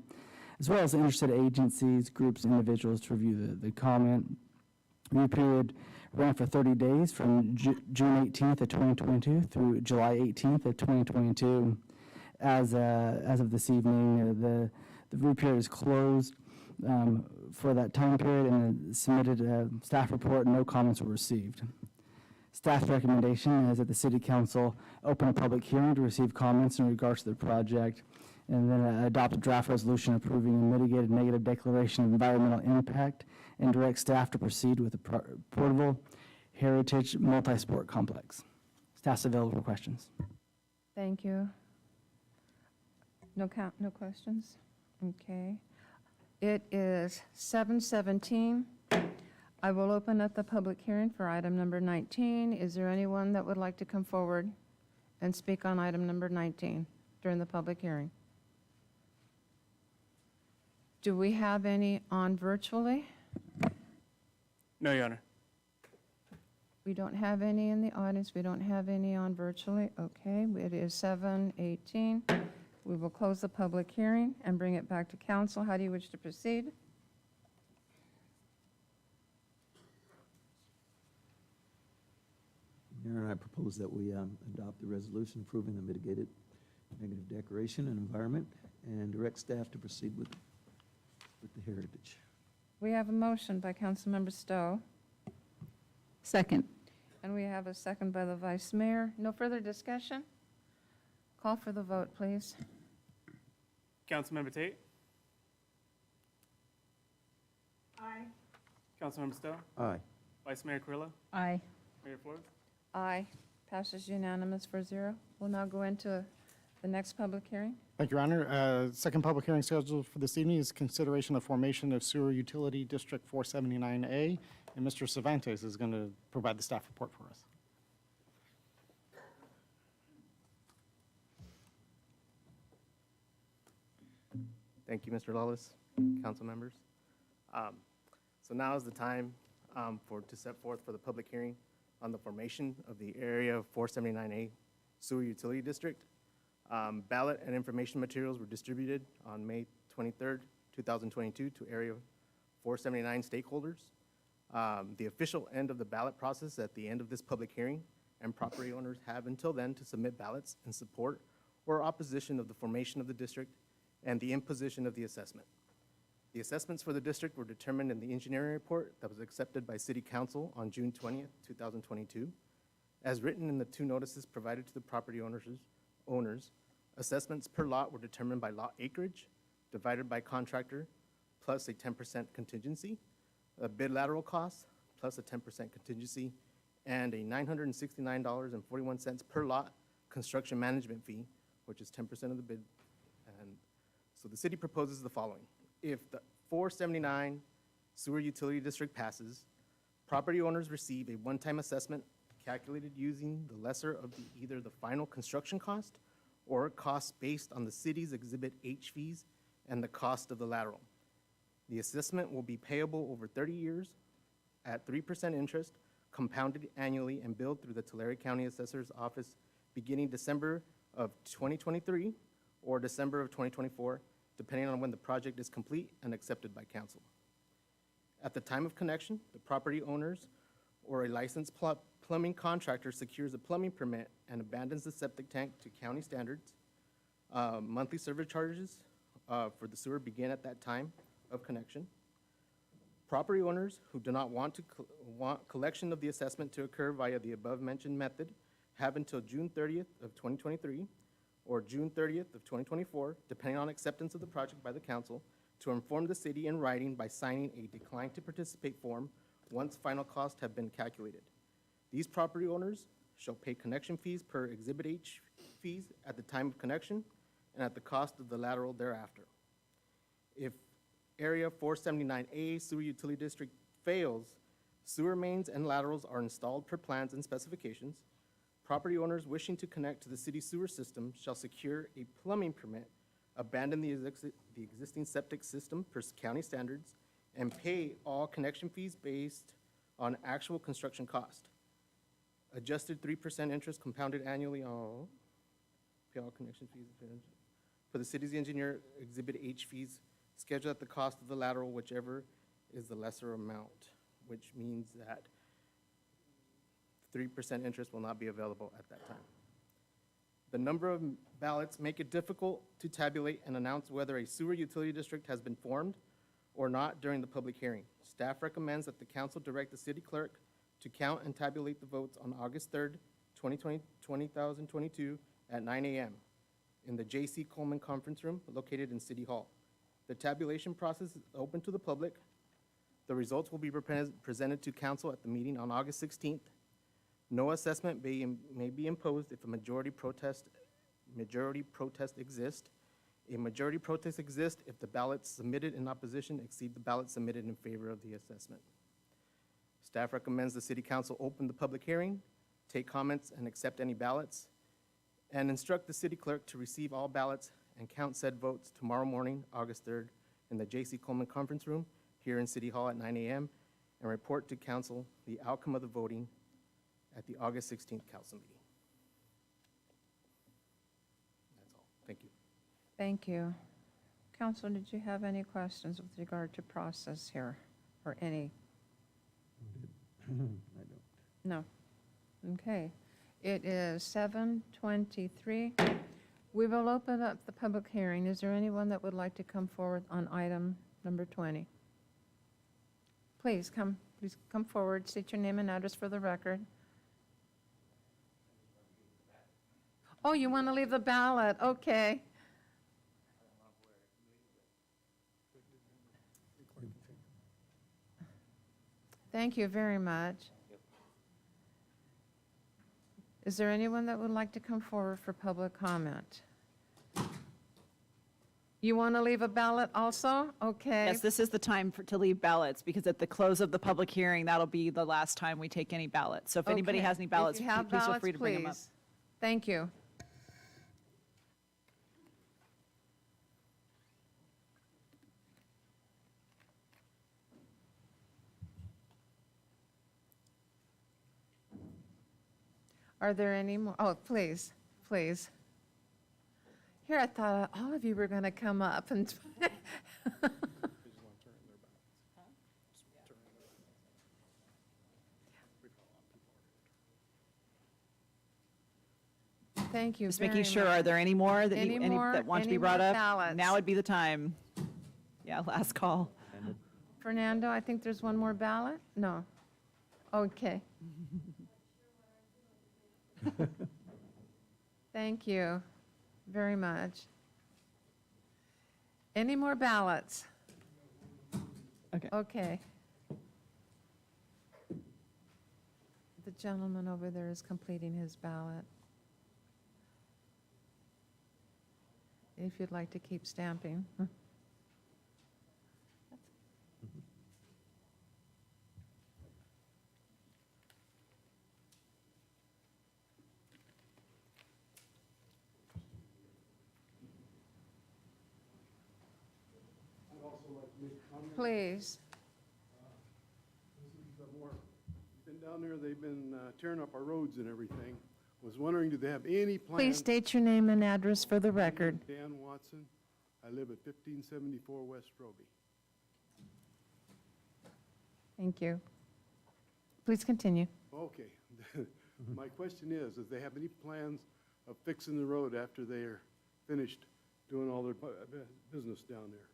as well as interested agencies, groups, individuals to review the comment. Review period ran for 30 days from June 18th of 2022 through July 18th of 2022. As of this evening, the review period is closed for that time period, and the submitted staff report, no comments were received. Staff's recommendation is that the City Council open a public hearing to receive comments in regards to the project, and then adopt a draft resolution approving a mitigated negative declaration of environmental impact, and direct staff to proceed with the Porterville Heritage Multi-Sport Complex. Staff's available for questions. Thank you. No questions? Okay. It is 7:17. I will open up the public hearing for item number 19. Is there anyone that would like to come forward and speak on item number 19 during the public hearing? Do we have any on virtually? No, Your Honor. We don't have any in the audience. We don't have any on virtually. Okay, it is 7:18. We will close the public hearing and bring it back to council. How do you wish to proceed? Mayor, I propose that we adopt the resolution approving the mitigated negative declaration and environment, and direct staff to proceed with the heritage. We have a motion by Councilmember Stowe, Second. and we have a second by the Vice Mayor. No further discussion? Call for the vote, please. Councilmember Tate? Aye. Councilmember Stowe? Aye. Vice Mayor Carrillo? Aye. Mayor Flores? Aye. Passes unanimous 4-0. We'll now go into the next public hearing. Thank you, Your Honor. Second public hearing scheduled for this evening is consideration of formation of Sewer Utility District 479A, and Mr. Cervantes is going to provide the staff report for us. Thank you, Mr. Lawless, council members. So now is the time to set forth for the public hearing on the formation of the Area 479A Sewer Utility District. Ballot and information materials were distributed on May 23rd, 2022 to Area 479 stakeholders. The official end of the ballot process at the end of this public hearing, and property owners have until then to submit ballots in support or opposition of the formation of the district and the imposition of the assessment. The assessments for the district were determined in the engineering report that was accepted by City Council on June 20th, 2022. As written in the two notices provided to the property owners, assessments per lot were determined by lot acreage, divided by contractor, plus a 10% contingency, a bid lateral cost, plus a 10% contingency, and a $969.41 per lot construction management fee, which is 10% of the bid. And so the city proposes the following. If the 479 Sewer Utility District passes, property owners receive a one-time assessment calculated using the lesser of either the final construction cost or costs based on the city's Exhibit H fees and the cost of the lateral. The assessment will be payable over 30 years at 3% interest, compounded annually and billed through the Tulare County Assessor's Office beginning December of 2023 or December of 2024, depending on when the project is complete and accepted by council. At the time of connection, the property owners or a licensed plumbing contractor secures a plumbing permit and abandons the septic tank to county standards. Monthly service charges for the sewer begin at that time of connection. Property owners who do not want collection of the assessment to occur via the above-mentioned method have until June 30th of 2023 or June 30th of 2024, depending on acceptance of the project by the council, to inform the city in writing by signing a decline to participate form once final costs have been calculated. These property owners shall pay connection fees per Exhibit H fees at the time of connection and at the cost of the lateral thereafter. If Area 479A Sewer Utility District fails, sewer mains and laterals are installed per plans and specifications. Property owners wishing to connect to the city sewer system shall secure a plumbing permit, abandon the existing septic system per county standards, and pay all connection fees based on actual construction cost. Adjusted 3% interest compounded annually on, pay all connection fees for the city's engineer Exhibit H fees scheduled at the cost of the lateral, whichever is the lesser amount, which means that 3% interest will not be available at that time. The number of ballots make it difficult to tabulate and announce whether a sewer utility district has been formed or not during the public hearing. Staff recommends that the council direct the city clerk to count and tabulate the votes on August 3rd, 2022 at 9 a.m. in the J.C. Coleman Conference Room located in City Hall. The tabulation process is open to the public. The results will be presented to council at the meeting on August 16th. No assessment may be imposed if a majority protest exists. A majority protest exists if the ballots submitted in opposition exceed the ballots submitted in favor of the assessment. Staff recommends the City Council open the public hearing, take comments and accept any ballots, and instruct the City Clerk to receive all ballots and count said votes tomorrow morning, August 3rd, in the J.C. Coleman Conference Room here in City Hall at 9 a.m., and report to Council the outcome of the voting at the August 16th council meeting. That's all. Thank you. Thank you. Council, did you have any questions with regard to process here, or any? I don't. No. Okay. It is 7:23. We will open up the public hearing. Is there anyone that would like to come forward on item number 20? Please come forward, state your name and address for the record. Oh, you want to leave the ballot? Okay. Thank you very much. Is there anyone that would like to come forward for public comment? You want to leave a ballot also? Okay. Yes, this is the time to leave ballots, because at the close of the public hearing, that'll be the last time we take any ballots. So if anybody Okay. has any ballots, If you have please feel ballots, free to bring them up. please. Thank you. Are there any more? Oh, please, please. Here, I thought all of you were going to come up and. Thank you Just very making sure, much. are there any more that Any more- that want to any be brought more up? ballots? Now would be the time. Yeah, last call. Fernando, I think there's one more ballot? No. Okay. Thank you very much. Any more ballots? Okay. Okay. The gentleman over there is completing his ballot. If you'd like to keep stamping. Please. Been down there, they've been tearing up our roads and everything. Was wondering, do they have any plans? Please state your name and address for the record. Dan Watson. I live at 1574 West Roby. Thank you. Please continue. Okay. My question is, do they have any plans of fixing the road after they are finished doing all their business down there?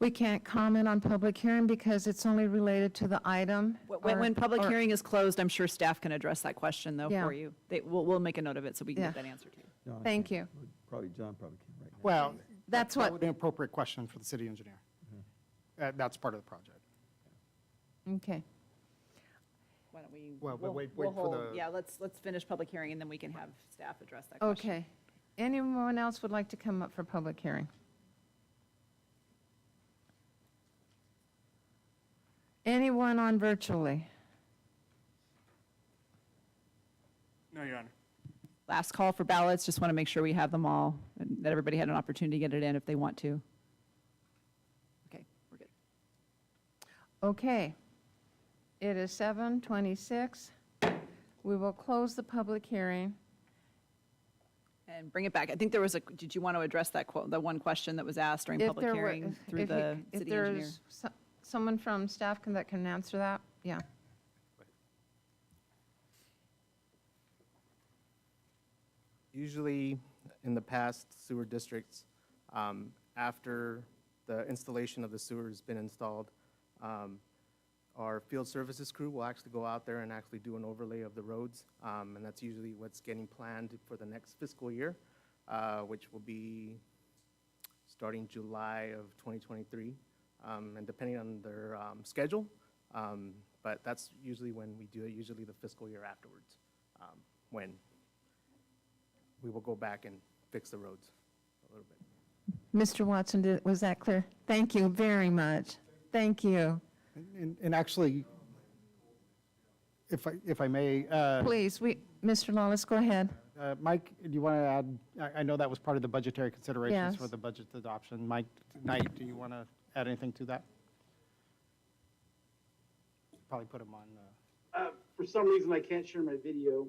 We can't comment on public hearing because it's only related to the item. When public or- hearing is closed, I'm sure staff can address that question, though, Yeah. for you. We'll make a note of it so we can Yeah. get that answer to you. No, I Thank think you. John probably can right now. Well, That's that what, would be an appropriate question for the city engineer. That's part of the project. okay. Why don't we? Well, but we'll- wait we'll for hold- the- Yeah, let's finish public hearing, and then we can have staff address that question. Okay. Anyone else would like to come up for public hearing? Anyone on virtually? No, Your Honor. Last call for ballots, just want to make sure we have them all, and that everybody had an opportunity to get it in if they want to. Okay, we're good. Okay. It is 7:26. We will close the public hearing. And bring it back. I think there was did you want to address that the one question that was asked during public hearing through the city engineer? If there's someone from staff that can answer that, yeah. Usually, in the past sewer districts, after the installation of the sewer has been installed, our field services crew will actually go out there and actually do an overlay of the roads. And that's usually what's getting planned for the next fiscal year, which will be starting July of 2023, and depending on their schedule. But that's usually when we do it, usually the fiscal year afterwards, when we will go back and fix the roads a little bit. Mr. Watson, was that clear? Thank you very much. Thank you. And actually, if I may, Please, Mr. Lawless, go ahead. Mike, do you want to add, I know that was part of the budgetary considerations Yes. for the budget adoption. Mike Knight, do you want to add anything to that? Probably put him on. For some reason, I can't share my video.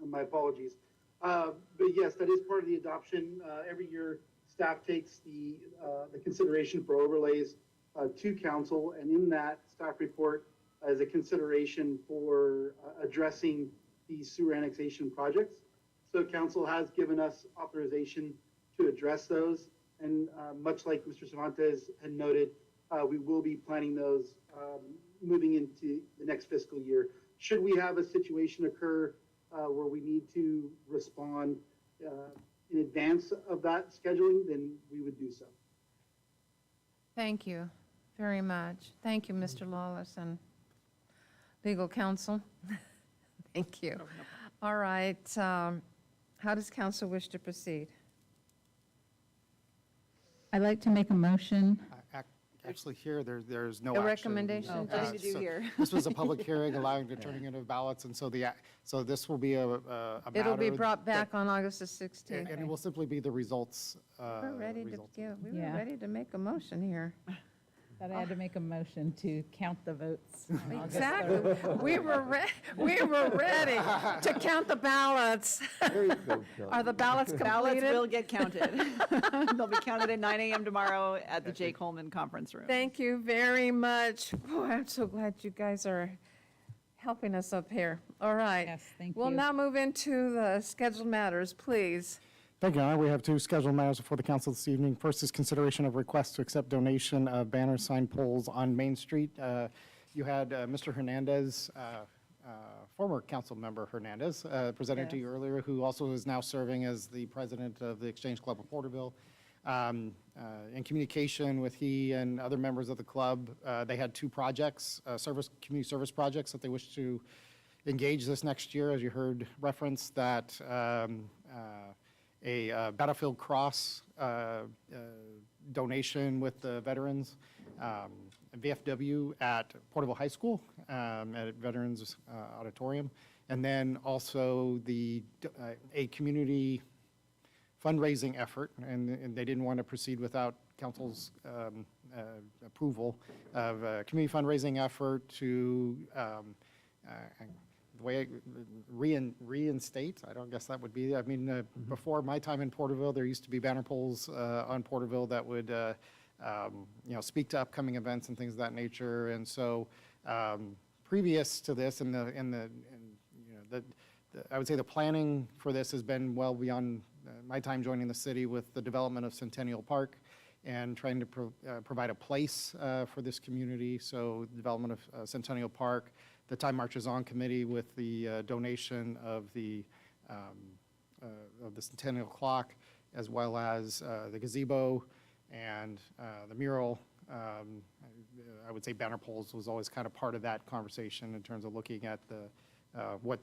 My apologies. But yes, that is part of the adoption. Every year, staff takes the consideration for overlays to council, and in that staff report is a consideration for addressing these sewer annexation projects. So council has given us authorization to address those, and much like Mr. Cervantes had noted, we will be planning those moving into the next fiscal year. Should we have a situation occur where we need to respond in advance of that scheduling, then we would do so. Thank you very much. Thank you, Mr. Lawless and legal counsel. Thank you. All right. How does council wish to proceed? I'd like to make a motion. Actually, here, there's no A action. recommendation, Nothing to do So here. This was a public hearing allowing the turning into ballots, and so so this will be a matter. It'll be brought that- back on August the 16th. And it will simply be the results. We're ready to give, we were Yeah. ready to make a motion here. That I had to make a motion to count the votes. on August Exactly. 3rd. We were ready to count the ballots. There you go, Kelly. Are the ballots Ballots completed? will get counted. They'll be counted at 9 a.m. tomorrow at the Jay Coleman Conference Room. Thank you very much. Boy, I'm so glad you guys are helping us up here. All right. Yes, thank We'll you. now move into the scheduled matters, please. Thank you, Your Honor. We have two scheduled matters before the council this evening. First is consideration of request to accept donation of banner sign poles on Main Street. You had Mr. Hernandez, former council member Hernandez, presented to you earlier, who also is now serving as the president of the Exchange Club of Porterville. In communication with he and other members of the club, they had two projects, community service projects that they wish to engage this next year, as you heard reference, that a Battlefield Cross donation with the veterans, VFW at Porterville High School, at Veterans Auditorium, and then also a community fundraising effort, and they didn't want to proceed without council's approval of a community fundraising effort to the way reinstate, I don't guess that would be, I mean, before my time in Porterville, there used to be banner poles on Porterville that would, you know, speak to upcoming events and things of that nature. And so previous to this, you know, I would say the planning for this has been well beyond my time joining the city with the development of Centennial Park and trying to provide a place for this community. So development of Centennial Park, the Time Marches On Committee with the donation of the Centennial Clock, as well as the gazebo and the mural. I would say banner poles was always kind of part of that conversation in terms of looking at what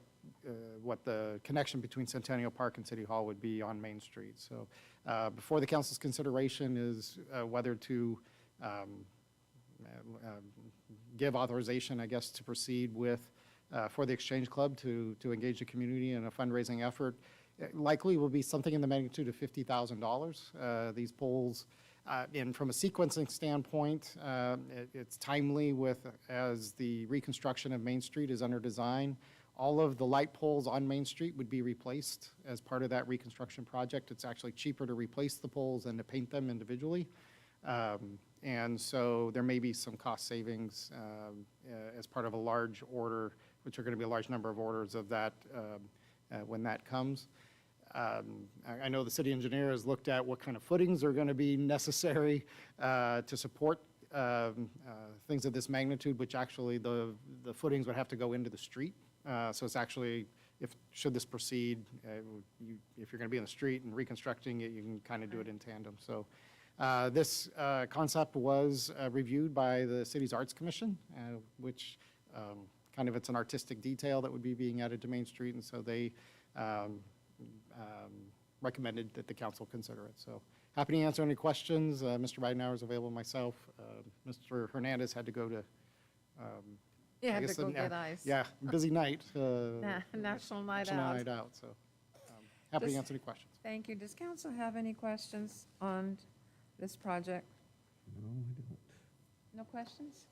the connection between Centennial Park and City Hall would be on Main Street. So before the council's consideration is whether to give authorization, I guess, to proceed with, for the Exchange Club to engage the community in a fundraising effort. It likely will be something in the magnitude of $50,000. These poles, and from a sequencing standpoint, it's timely with, as the reconstruction of Main Street is under design. All of the light poles on Main Street would be replaced as part of that reconstruction project. It's actually cheaper to replace the poles than to paint them individually. And so there may be some cost savings as part of a large order, which are going to be a large number of orders of that when that comes. I know the city engineer has looked at what kind of footings are going to be necessary to support things of this magnitude, which actually the footings would have to go into the street. So it's actually, should this proceed, if you're going to be in the street and reconstructing it, you can kind of do it in tandem. So this concept was reviewed by the city's Arts Commission, which kind of it's an artistic detail that would be being added to Main Street, and so they recommended that the council consider it. So happy to answer any questions. Mr. Bidenhour is available, myself. Mr. Hernandez had to go to You I had guess to go the- get ice. Yeah, busy night. National Night National Out. Night Out, so happy to Does- answer any questions. Thank you. Does council have any questions on this project? No, we don't. No questions?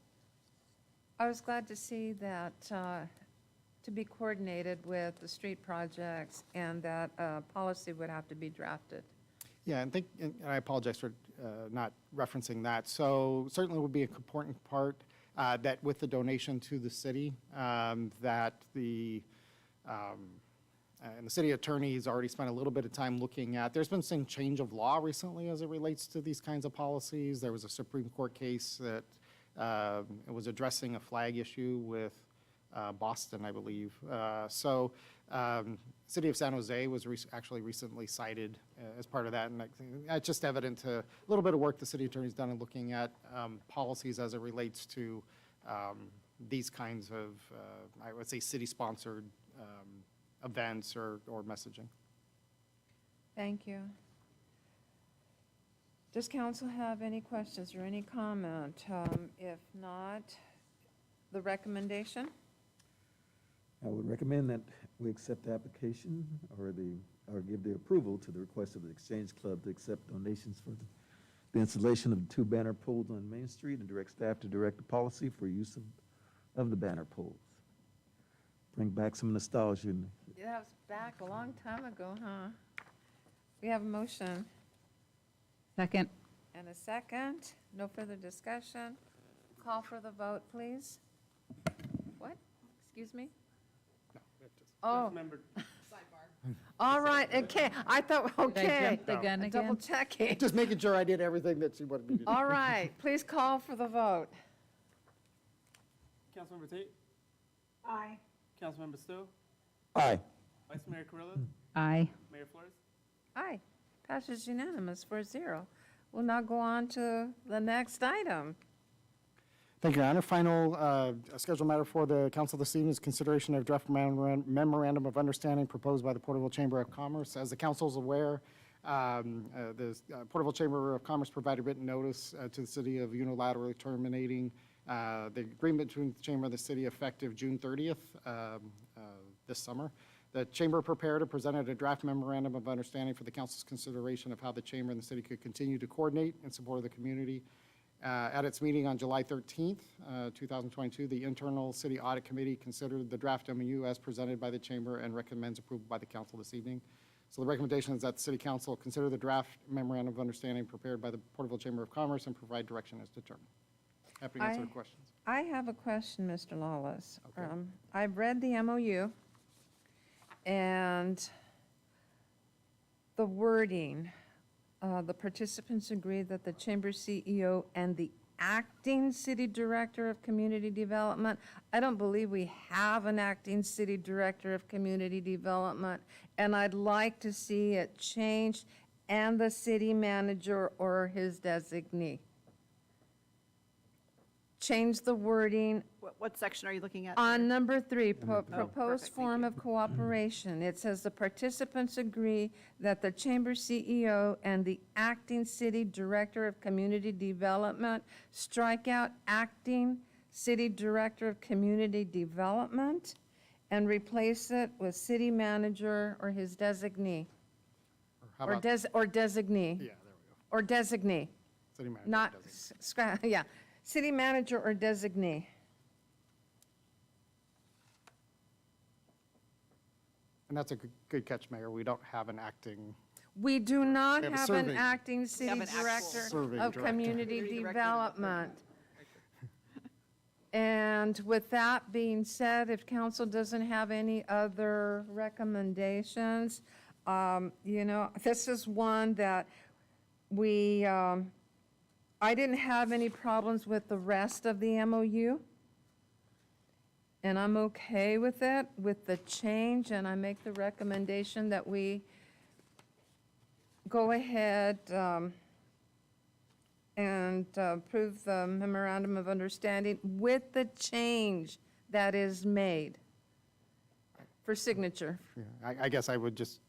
I was glad to see that to be coordinated with the street projects and that policy would have to be drafted. Yeah, and I apologize for not referencing that. So certainly would be an important part that with the donation to the city, that and the city attorney's already spent a little bit of time looking at. There's been some change of law recently as it relates to these kinds of policies. There was a Supreme Court case that was addressing a flag issue with Boston, I believe. So City of San Jose was actually recently cited as part of that, and it's just evident to a little bit of work the city attorney's done in looking at policies as it relates to these kinds of, I would say, city-sponsored events or messaging. Thank you. Does council have any questions or any comment? If not, the recommendation? I would recommend that we accept the application or give the approval to the request of the Exchange Club to accept donations for the installation of the 2 banner poles on Main Street and direct staff to direct the policy for use of the banner poles. Bring back some nostalgia. Yeah, that was back a long time ago, huh? We have a motion Second. and a second. No further discussion. Call for the vote, please. What? Excuse me? Oh, Member, all right, okay. I thought, Did I okay. jump the gun Double again? checking. Just making sure I did everything that you wanted me to do. All right, please call for the vote. Councilmember Tate, Aye. Councilmember Stowe, Aye. Vice Mayor Carrillo, Aye. Mayor Flores. Aye, passes unanimous 4-0. We'll now go on to the next item. Thank you, Your Honor. Final scheduled matter for the council this evening is consideration of draft memorandum of understanding proposed by the Porterville Chamber of Commerce. As the council is aware, the Porterville Chamber of Commerce provided written notice to the city of unilaterally terminating the agreement between the chamber and the city effective June 30th this summer. The Chamber prepared and presented a draft memorandum of understanding for the council's consideration of how the Chamber and the city could continue to coordinate in support of the community. At its meeting on July 13th, 2022, the Internal City Audit Committee considered the draft MOU as presented by the Chamber and recommends approval by the council this evening. So the recommendation is that the City Council consider the draft memorandum of understanding prepared by the Porterville Chamber of Commerce and provide direction as determined. Happy to answer the questions. I have a question, Mr. Lawless. Okay. I've read the MOU, and the wording, the participants agree that the Chamber CEO and the acting city director of community development. I don't believe we have an acting city director of community development, and I'd like to see it changed, and the city manager or his designee. Change the wording What section are you looking at? on number 3, perfect, proposed thank form of cooperation. It says the participants agree that the Chamber CEO and the acting city director of community development, strike out acting city director of community development, and replace it with city manager or his designee. How Or about, designee. yeah, there we go. Or designee, City manager. not, designate. yeah, city manager or designee. And that's a good catch, Mayor. We don't have an acting, We do not We have a have an serving- acting city have an actual director serving of director. community Community director. development. And with that being said, if council doesn't have any other recommendations, this is one that I didn't have any problems with the rest of the MOU. And I'm okay with it, with the change, and I make the recommendation that we go ahead and approve the memorandum of understanding with the change that is made for signature. yeah, I guess I would just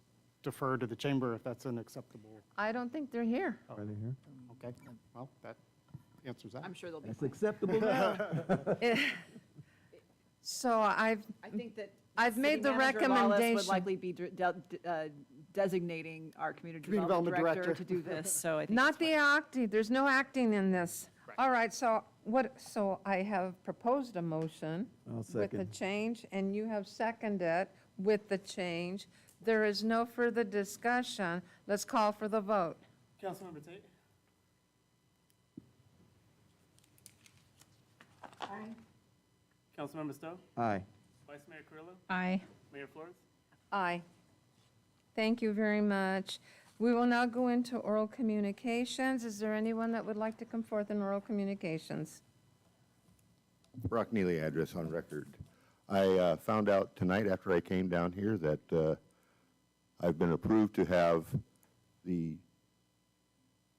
defer to the Chamber if that's an acceptable. I don't think they're here. Are they here? Okay, well, that answers that. I'm sure they'll be That's fine. acceptable now. So I think that. I've made City the Manager Lawless recommendation. would likely be designating our community Community development development director to do this, so I think. Not it's the fine. acting, there's no acting in this. All right, so I have proposed a motion I'll with the second. change, and you have seconded with the change. There is no further discussion. Let's call for the vote. Councilmember Tate? Aye. Councilmember Stowe? Aye. Vice Mayor Carrillo? Aye. Mayor Flores? Aye. Thank you very much. We will now go into oral communications. Is there anyone that would like to come forth in oral communications? Brock Neely, address on record. I found out tonight after I came down here that I've been approved to have the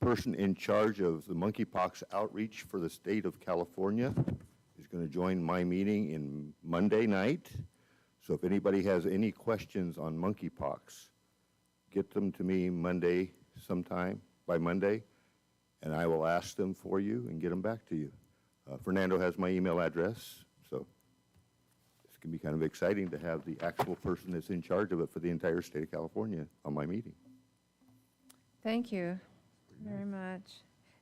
person in charge of the monkeypox outreach for the state of California is going to join my meeting in Monday night. So if anybody has any questions on monkeypox, get them to me Monday sometime, by Monday, and I will ask them for you and get them back to you. Fernando has my email address, so it's going to be kind of exciting to have the actual person that's in charge of it for the entire state of California on my meeting. Thank you very much.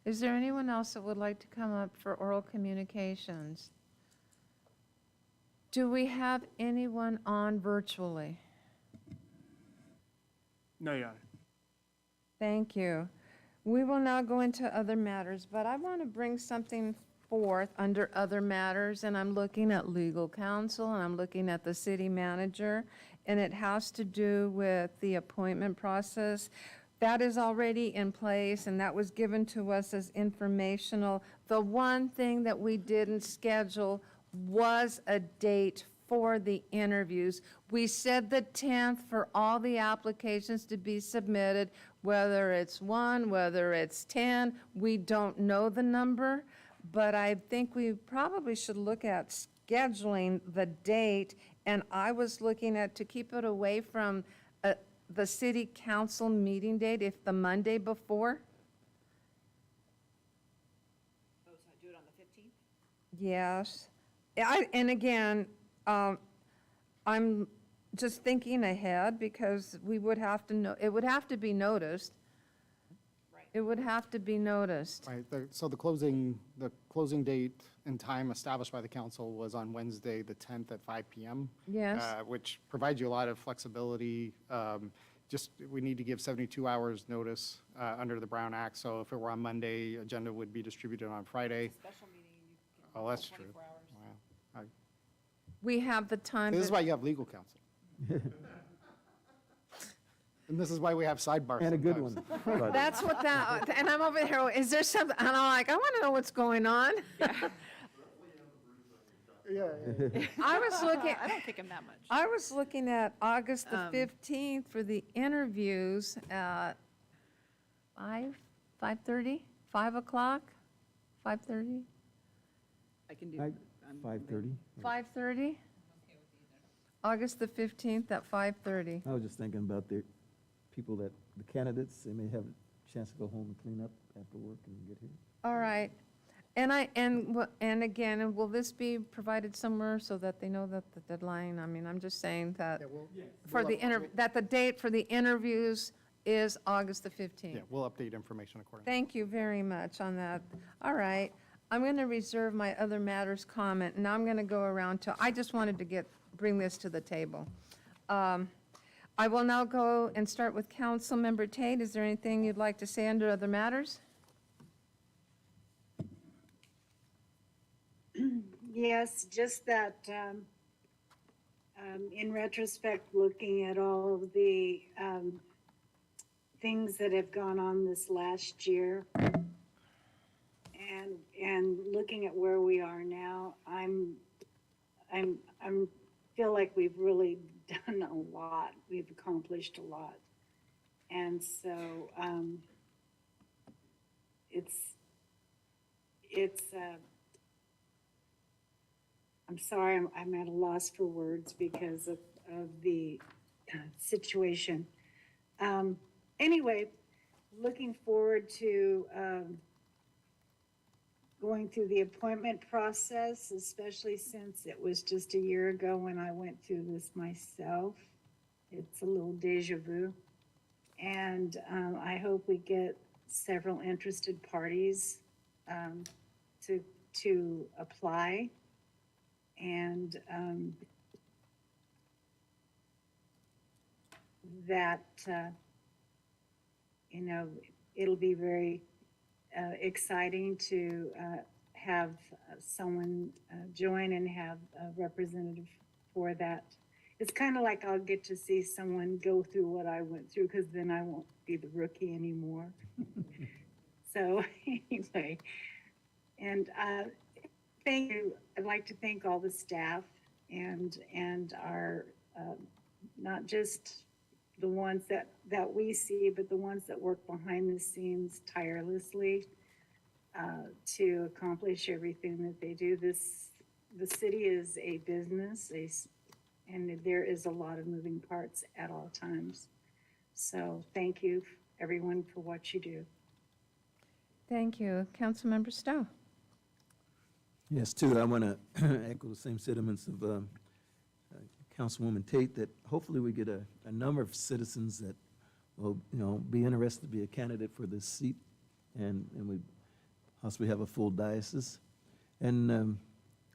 Is there anyone else that would like to come up for oral communications? Do we have anyone on virtually? No, Your Honor. Thank you. We will now go into other matters, but I want to bring something forth under other matters, and I'm looking at legal counsel, and I'm looking at the city manager, and it has to do with the appointment process. That is already in place, and that was given to us as informational. The one thing that we didn't schedule was a date for the interviews. We said the 10th for all the applications to be submitted, whether it's 1, whether it's 10, we don't know the number, but I think we probably should look at scheduling the date, and I was looking at to keep it away from the city council meeting date, if the Monday before. Oh, so do it on the 15th? Yes. And again, I'm just thinking ahead, because we would have to know, it would have to be noticed. It would have to be noticed. Right, so the closing date and time established by the council was on Wednesday, the 10th at 5 PM. Yes. Which provides you a lot of flexibility. Just, we need to give 72 hours notice under the Brown Act, so if it were on Monday, agenda would be distributed on Friday. Special meeting, you Oh, that's true. 24 hours. Wow. We have the time. This is to- why you have legal counsel. And this is why we have sidebars. And a good sometimes. one. But- That's what that, and I'm over here, is there something, and I'm like, I want to know what's going on. Yeah, I was looking, I don't think I'm that much. I was looking at August the 15th for the interviews at 5:30, 5 o'clock, 5:30, I can do. 5:30. 5:30? August the 15th at 5:30. I was just thinking about the people that, the candidates, they may have a chance to go home and clean up after work and get here. All right. And again, and will this be provided somewhere so that they know that the deadline, I mean, I'm just saying that that the date for the interviews is August the 15th. Yeah, we'll update information accordingly. Thank you very much on that. All right. I'm going to reserve my other matters comment, and now I'm going to go around to, I just wanted to bring this to the table. I will now go and start with Councilmember Tate. Is there anything you'd like to say under other matters? Yes, just that, in retrospect, looking at all of the things that have gone on this last year, and looking at where we are now, I'm feel like we've really done a lot. We've accomplished a lot, and so I'm sorry, I'm at a loss for words because of the situation. Anyway, looking forward to going through the appointment process, especially since it was just a year ago when I went through this myself. It's a little deja vu. And I hope we get several interested parties to apply. And that, it'll be very exciting to have someone join and have a representative for that. It's kind of like I'll get to see someone go through what I went through, because then I won't be the rookie anymore. So anyway, and thank you. I'd like to thank all the staff and our, not just the ones that we see, but the ones that work behind the scenes tirelessly to accomplish everything that they do. The city is a business, and there is a lot of moving parts at all times. So thank you, everyone, for what you do. Thank you. Councilmember Stowe. Yes, too, I want to echo the same sentiments of Councilwoman Tate, that hopefully we get a number of citizens that will, be interested to be a candidate for this seat, and we possibly have a full diocese, and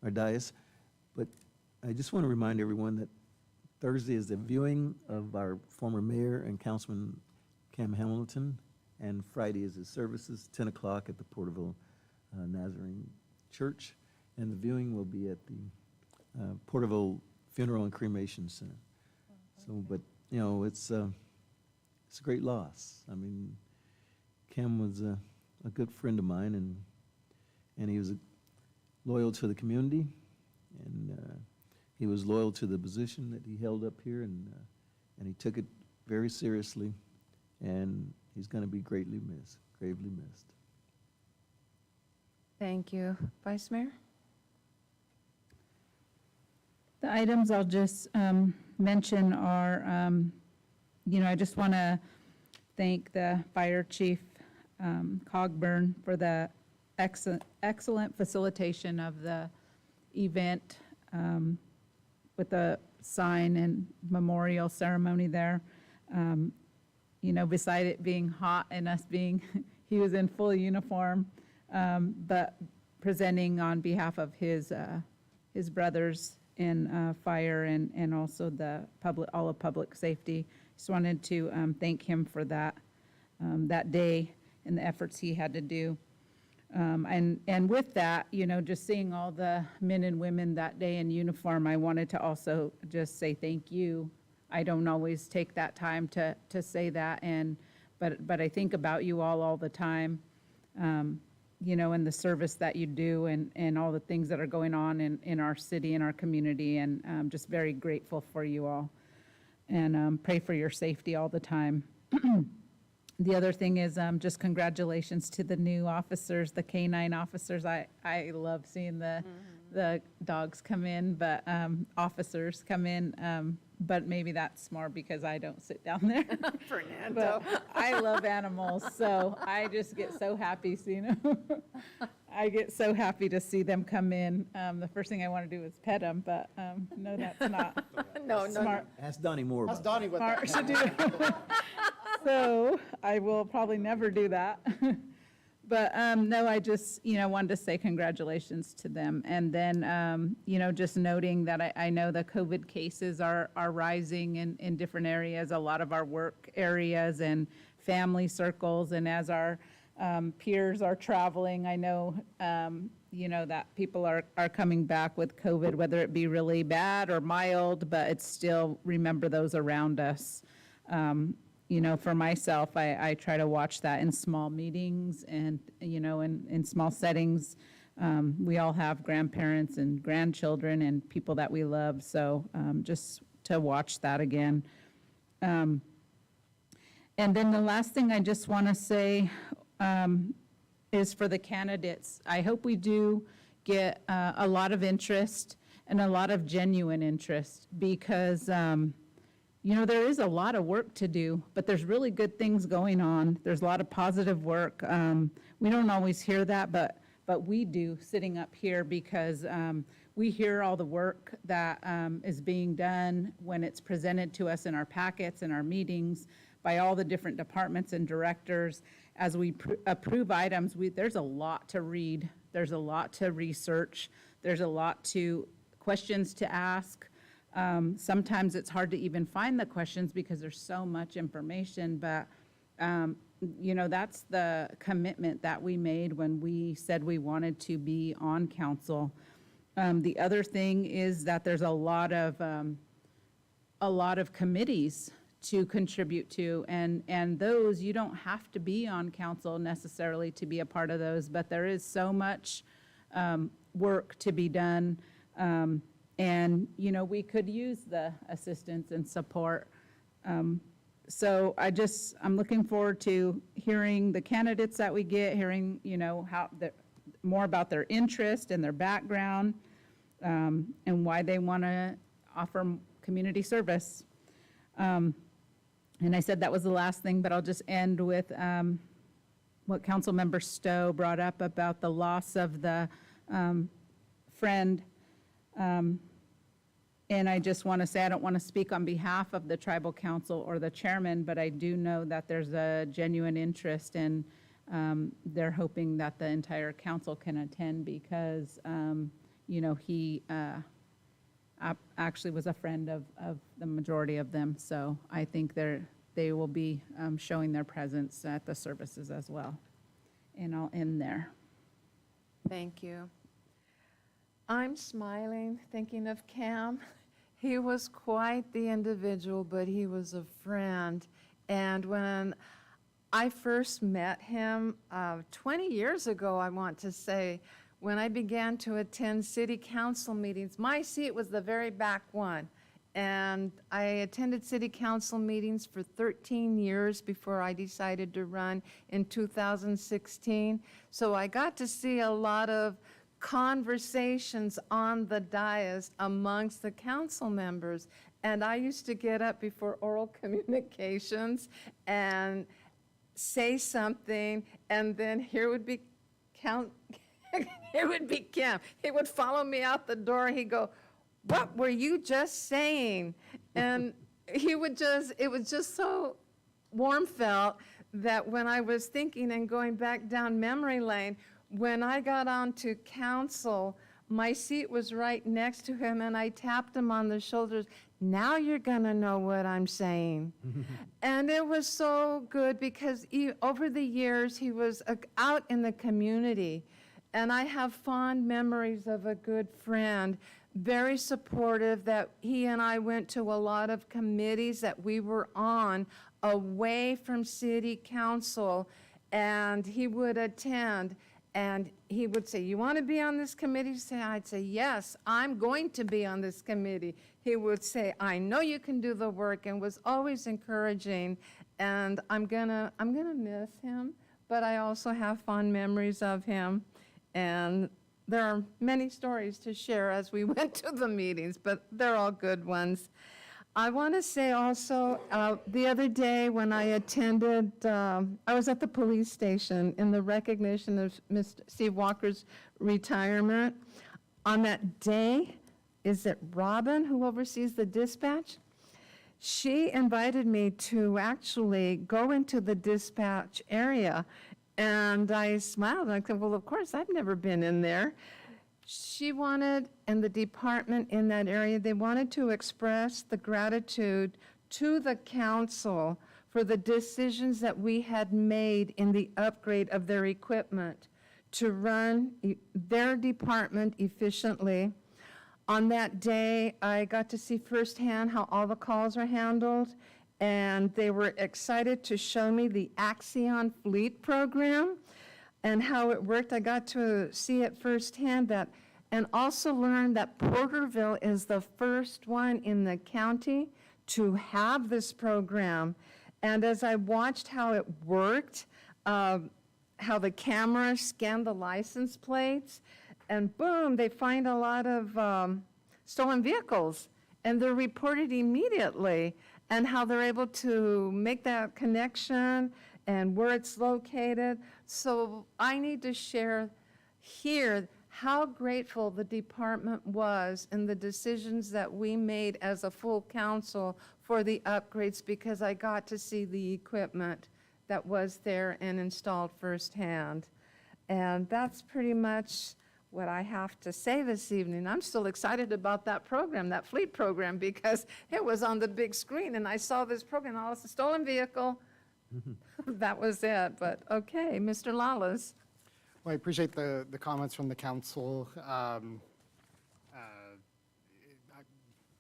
our diocese. But I just want to remind everyone that Thursday is the viewing of our former mayor and Councilman Cam Hamilton, and Friday is his services, 10 o'clock at the Porterville Nazarene Church, and the viewing will be at the Porterville Funeral and Cremation Center. So, but, it's a great loss. I mean, Cam was a good friend of mine, and he was loyal to the community, and he was loyal to the position that he held up here, and he took it very seriously, and he's going to be gravely missed. Thank you. Vice Mayor? The items I'll just mention are, I just want to thank the Fire Chief Cogburn for the excellent facilitation of the event with the sign and memorial ceremony there. You know, beside it being hot and us being, he was in full uniform, but presenting on behalf of his brothers in fire and also the public, all of public safety. Just wanted to thank him for that, that day and the efforts he had to do. And with that, you know, just seeing all the men and women that day in uniform, I wanted to also just say thank you. I don't always take that time to say that, but I think about you all the time, you know, and the service that you do and all the things that are going on in our city and our community, and I'm just very grateful for you all, and pray for your safety all the time. The other thing is just congratulations to the new officers, the K-9 officers. I love seeing the dogs come in, but officers come in, but maybe that's more because I don't sit down there. Fernando. But I love animals, so I just get so happy seeing them. I get so happy to see them come in. The first thing I want to do is pet them, but no, that's not No, smart. Ask Donnie more How's about Donnie with Smart that? to do. So I will probably never do that. But no, I just, you know, wanted to say congratulations to them. And then, you know, just noting that I know the COVID cases are rising in different areas, a lot of our work areas and family circles. And as our peers are traveling, I know, you know, that people are coming back with COVID, whether it be really bad or mild, but it's still, remember those around us. You know, for myself, I try to watch that in small meetings and, you know, in small settings. We all have grandparents and grandchildren and people that we love, so just to watch that again. And then the last thing I just want to say is for the candidates. I hope we do get a lot of interest and a lot of genuine interest, because you know, there is a lot of work to do, but there's really good things going on. There's a lot of positive work. We don't always hear that, but we do sitting up here, because we hear all the work that is being done when it's presented to us in our packets and our meetings by all the different departments and directors. As we approve items, there's a lot to read. There's a lot to research. There's a lot to questions to ask. Sometimes it's hard to even find the questions because there's so much information, but you know, that's the commitment that we made when we said we wanted to be on council. The other thing is that there's a lot of committees to contribute to, and those, you don't have to be on council necessarily to be a part of those, but there is so much work to be done. And, you know, we could use the assistance and support. So I'm looking forward to hearing the candidates that we get, hearing, you know, more about their interest and their background, and why they want to offer community service. And I said that was the last thing, but I'll just end with what Councilmember Stowe brought up about the loss of the friend. And I just want to say, I don't want to speak on behalf of the tribal council or the chairman, but I do know that there's a genuine interest, and they're hoping that the entire council can attend, because, you know, he actually was a friend of the majority of them. So I think they will be showing their presence at the services as well. And I'll end there. Thank you. I'm smiling, thinking of Cam. He was quite the individual, but he was a friend. And when I first met him 20 years ago, I want to say, when I began to attend city council meetings, my seat was the very back one. And I attended city council meetings for 13 years before I decided to run in 2016. So I got to see a lot of conversations on the dais amongst the council members. And I used to get up before oral communications and say something, and then here would be Cam. He would follow me out the door. He'd go, what were you just saying? And he would just, it was just so warm felt that when I was thinking and going back down memory lane, when I got on to council, my seat was right next to him and I tapped him on the shoulders. Now you're gonna know what I'm saying. And it was so good because over the years, he was out in the community. And I have fond memories of a good friend, very supportive, that he and I went to a lot of committees that we were on away from city council, and he would attend. And he would say, you want to be on this committee? I'd say, yes, I'm going to be on this committee. He would say, I know you can do the work, and was always encouraging. And I'm gonna miss him, but I also have fond memories of him. And there are many stories to share as we went to the meetings, but they're all good ones. I want to say also, the other day when I attended, I was at the police station in the recognition of Mr. Steve Walker's retirement. On that day, is it Robin who oversees the dispatch? She invited me to actually go into the dispatch area, and I smiled and I said, well, of course, I've never been in there. She wanted, and the department in that area, they wanted to express the gratitude to the council for the decisions that we had made in the upgrade of their equipment to run their department efficiently. On that day, I got to see firsthand how all the calls are handled, and they were excited to show me the Axion Fleet program and how it worked. I got to see it firsthand, and also learn that Porterville is the first one in the county to have this program. And as I watched how it worked, how the camera scanned the license plates, and boom, they find a lot of stolen vehicles, and they're reported immediately, and how they're able to make that connection and where it's located. So I need to share here how grateful the department was in the decisions that we made as a full council for the upgrades, because I got to see the equipment that was there and installed firsthand. And that's pretty much what I have to say this evening. I'm still excited about that program, that fleet program, because it was on the big screen and I saw this program, oh, it's a stolen vehicle. That was it, but okay, Mr. Lawless. Well, I appreciate the comments from the council.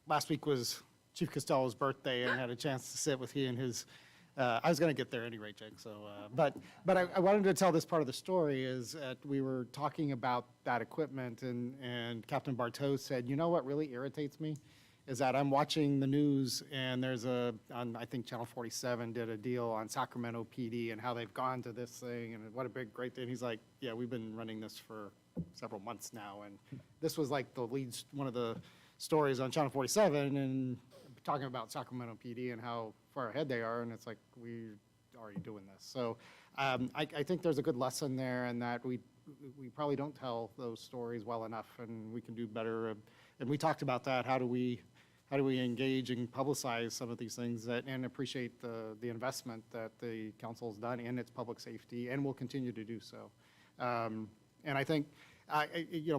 Last week was Chief Costello's birthday, and I had a chance to sit with he and his, I was going to get there anyway, Jake, so, but I wanted to tell this part of the story is that we were talking about that equipment, and Captain Bartow said, you know what really irritates me? Is that I'm watching the news, and there's I think Channel 47 did a deal on Sacramento PD and how they've gone to this thing, and what a big, great thing. He's like, yeah, we've been running this for several months now, and this was like one of the stories on Channel 47, and talking about Sacramento PD and how far ahead they are, and it's like, we're already doing this. So I think there's a good lesson there, and that we probably don't tell those stories well enough, and we can do better. And we talked about that. How do we engage and publicize some of these things and appreciate the investment that the council's done in its public safety and will continue to do so. And I think,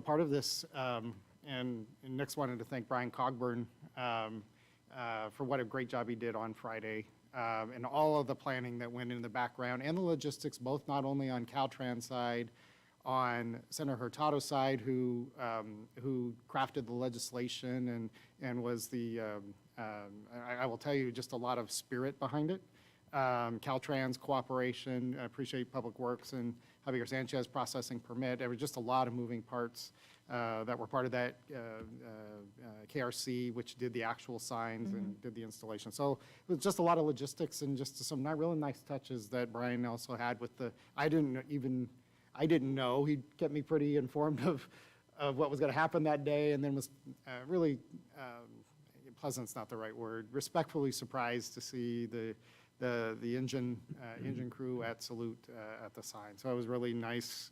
part of this, and next wanted to thank Brian Cogburn for what a great job he did on Friday, and all of the planning that went in the background and the logistics, both not only on Caltrans side, on Senator Hurtado's side, who crafted the legislation and was I will tell you, just a lot of spirit behind it. Caltrans cooperation, I appreciate Public Works and Javier Sanchez processing permit. There was just a lot of moving parts that were part of that. KRC, which did the actual signs and did the installation. So it was just a lot of logistics and just some really nice touches that Brian also had with I didn't know. He kept me pretty informed of what was going to happen that day, and then was really, pleasant's not the right word, respectfully surprised to see the engine crew at Salute at the sign. So it was really nice.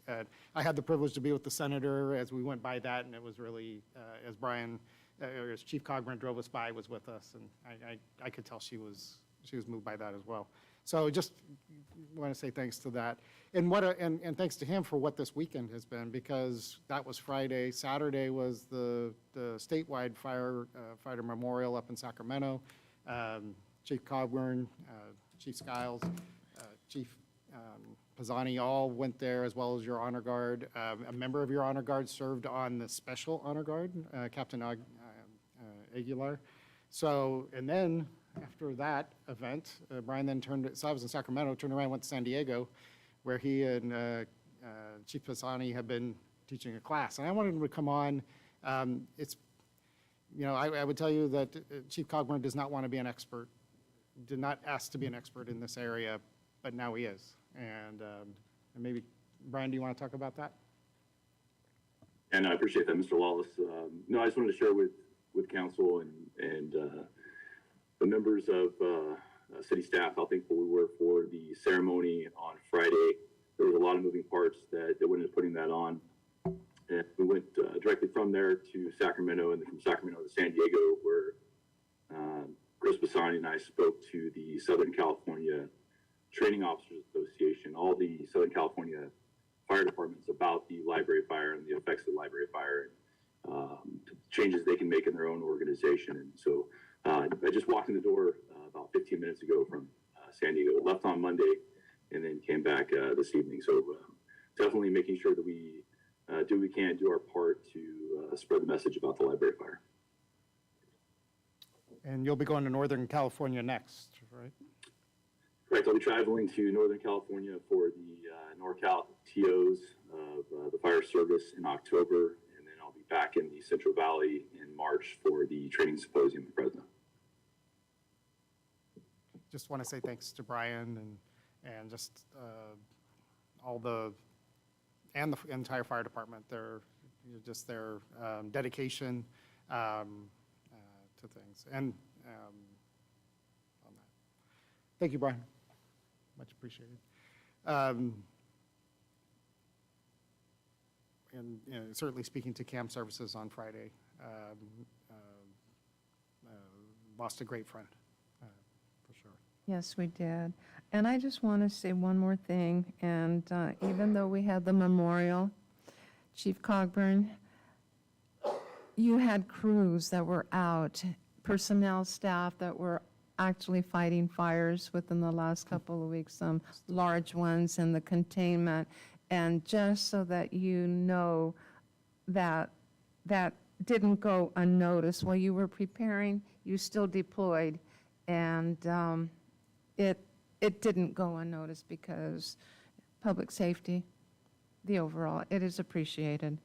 I had the privilege to be with the senator as we went by that, and it was really, as Brian as Chief Cogburn drove us by, was with us, and I could tell she was moved by that as well. So just want to say thanks to that. And and thanks to him for what this weekend has been, because that was Friday. Saturday was the statewide firefighter memorial up in Sacramento. Chief Cogburn, Chief Skiles, Chief Pisani all went there, as well as your honor guard. A member of your honor guard served on the special honor guard, Captain Aguilar. So, and then after that event, Brian then so I was in Sacramento, turned around, went to San Diego, where he and Chief Pisani have been teaching a class. And I wanted him to come on. It's, you know, I would tell you that Chief Cogburn does not want to be an expert, did not ask to be an expert in this area, but now he is. And maybe, Brian, do you want to talk about that? And I appreciate that, Mr. Lawless. No, I just wanted to share with council and the members of city staff how thankful we were for the ceremony on Friday. There was a lot of moving parts that went into putting that on. And we went directly from there to Sacramento, and then from Sacramento to San Diego, where Chris Bassani and I spoke to the Southern California Training Officers Association, all the Southern California fire departments, about the library fire and the effects of the library fire, changes they can make in their own organization. And so I just walked in the door about 15 minutes ago from San Diego, left on Monday, and then came back this evening. So definitely making sure that we do what we can, do our part to spread the message about the library fire. And you'll be going to Northern California next, right? Correct. I'll be traveling to Northern California for the NorCal TOs of the fire service in October, and then I'll be back in the Central Valley in March for the training symposium in Fresno. Just want to say thanks to Brian and just all the entire fire department. Their dedication to things, and on that. Thank you, Brian. Much appreciated. And you know, certainly speaking to CAM Services on Friday, lost a great friend, for sure. Yes, we did. And I just want to say one more thing. And even though we had the memorial, Chief Cogburn, you had crews that were out, personnel staff that were actually fighting fires within the last couple of weeks, some large ones in the containment. And just so that you know that that didn't go unnoticed. While you were preparing, you still deployed, and it didn't go unnoticed because public safety, the overall, it is appreciated.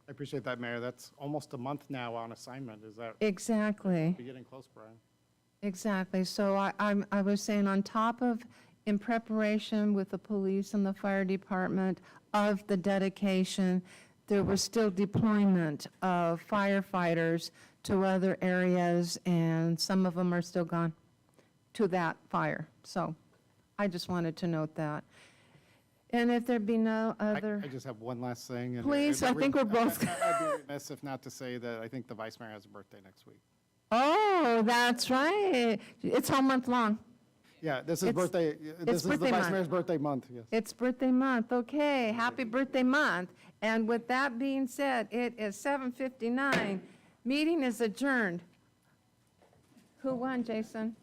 I appreciate that, Mayor. That's almost a month now on assignment. Is that? Exactly. We're getting close, Brian. Exactly. So I was saying, on top of, in preparation with the police and the fire department of the dedication, there was still deployment of firefighters to other areas, and some of them are still gone to that fire. So I just wanted to note that. And if there be no other. I just have one last thing. Please, I think we're both. I'd be remiss if not to say that I think the Vice Mayor has a birthday next week. Oh, that's right. It's all month long. Yeah, this is birthday. This is the Vice Mayor's birthday month. Yes. It's birthday month. Okay, happy birthday month. And with that being said, it is 7:59. Meeting is adjourned. Who won, Jason?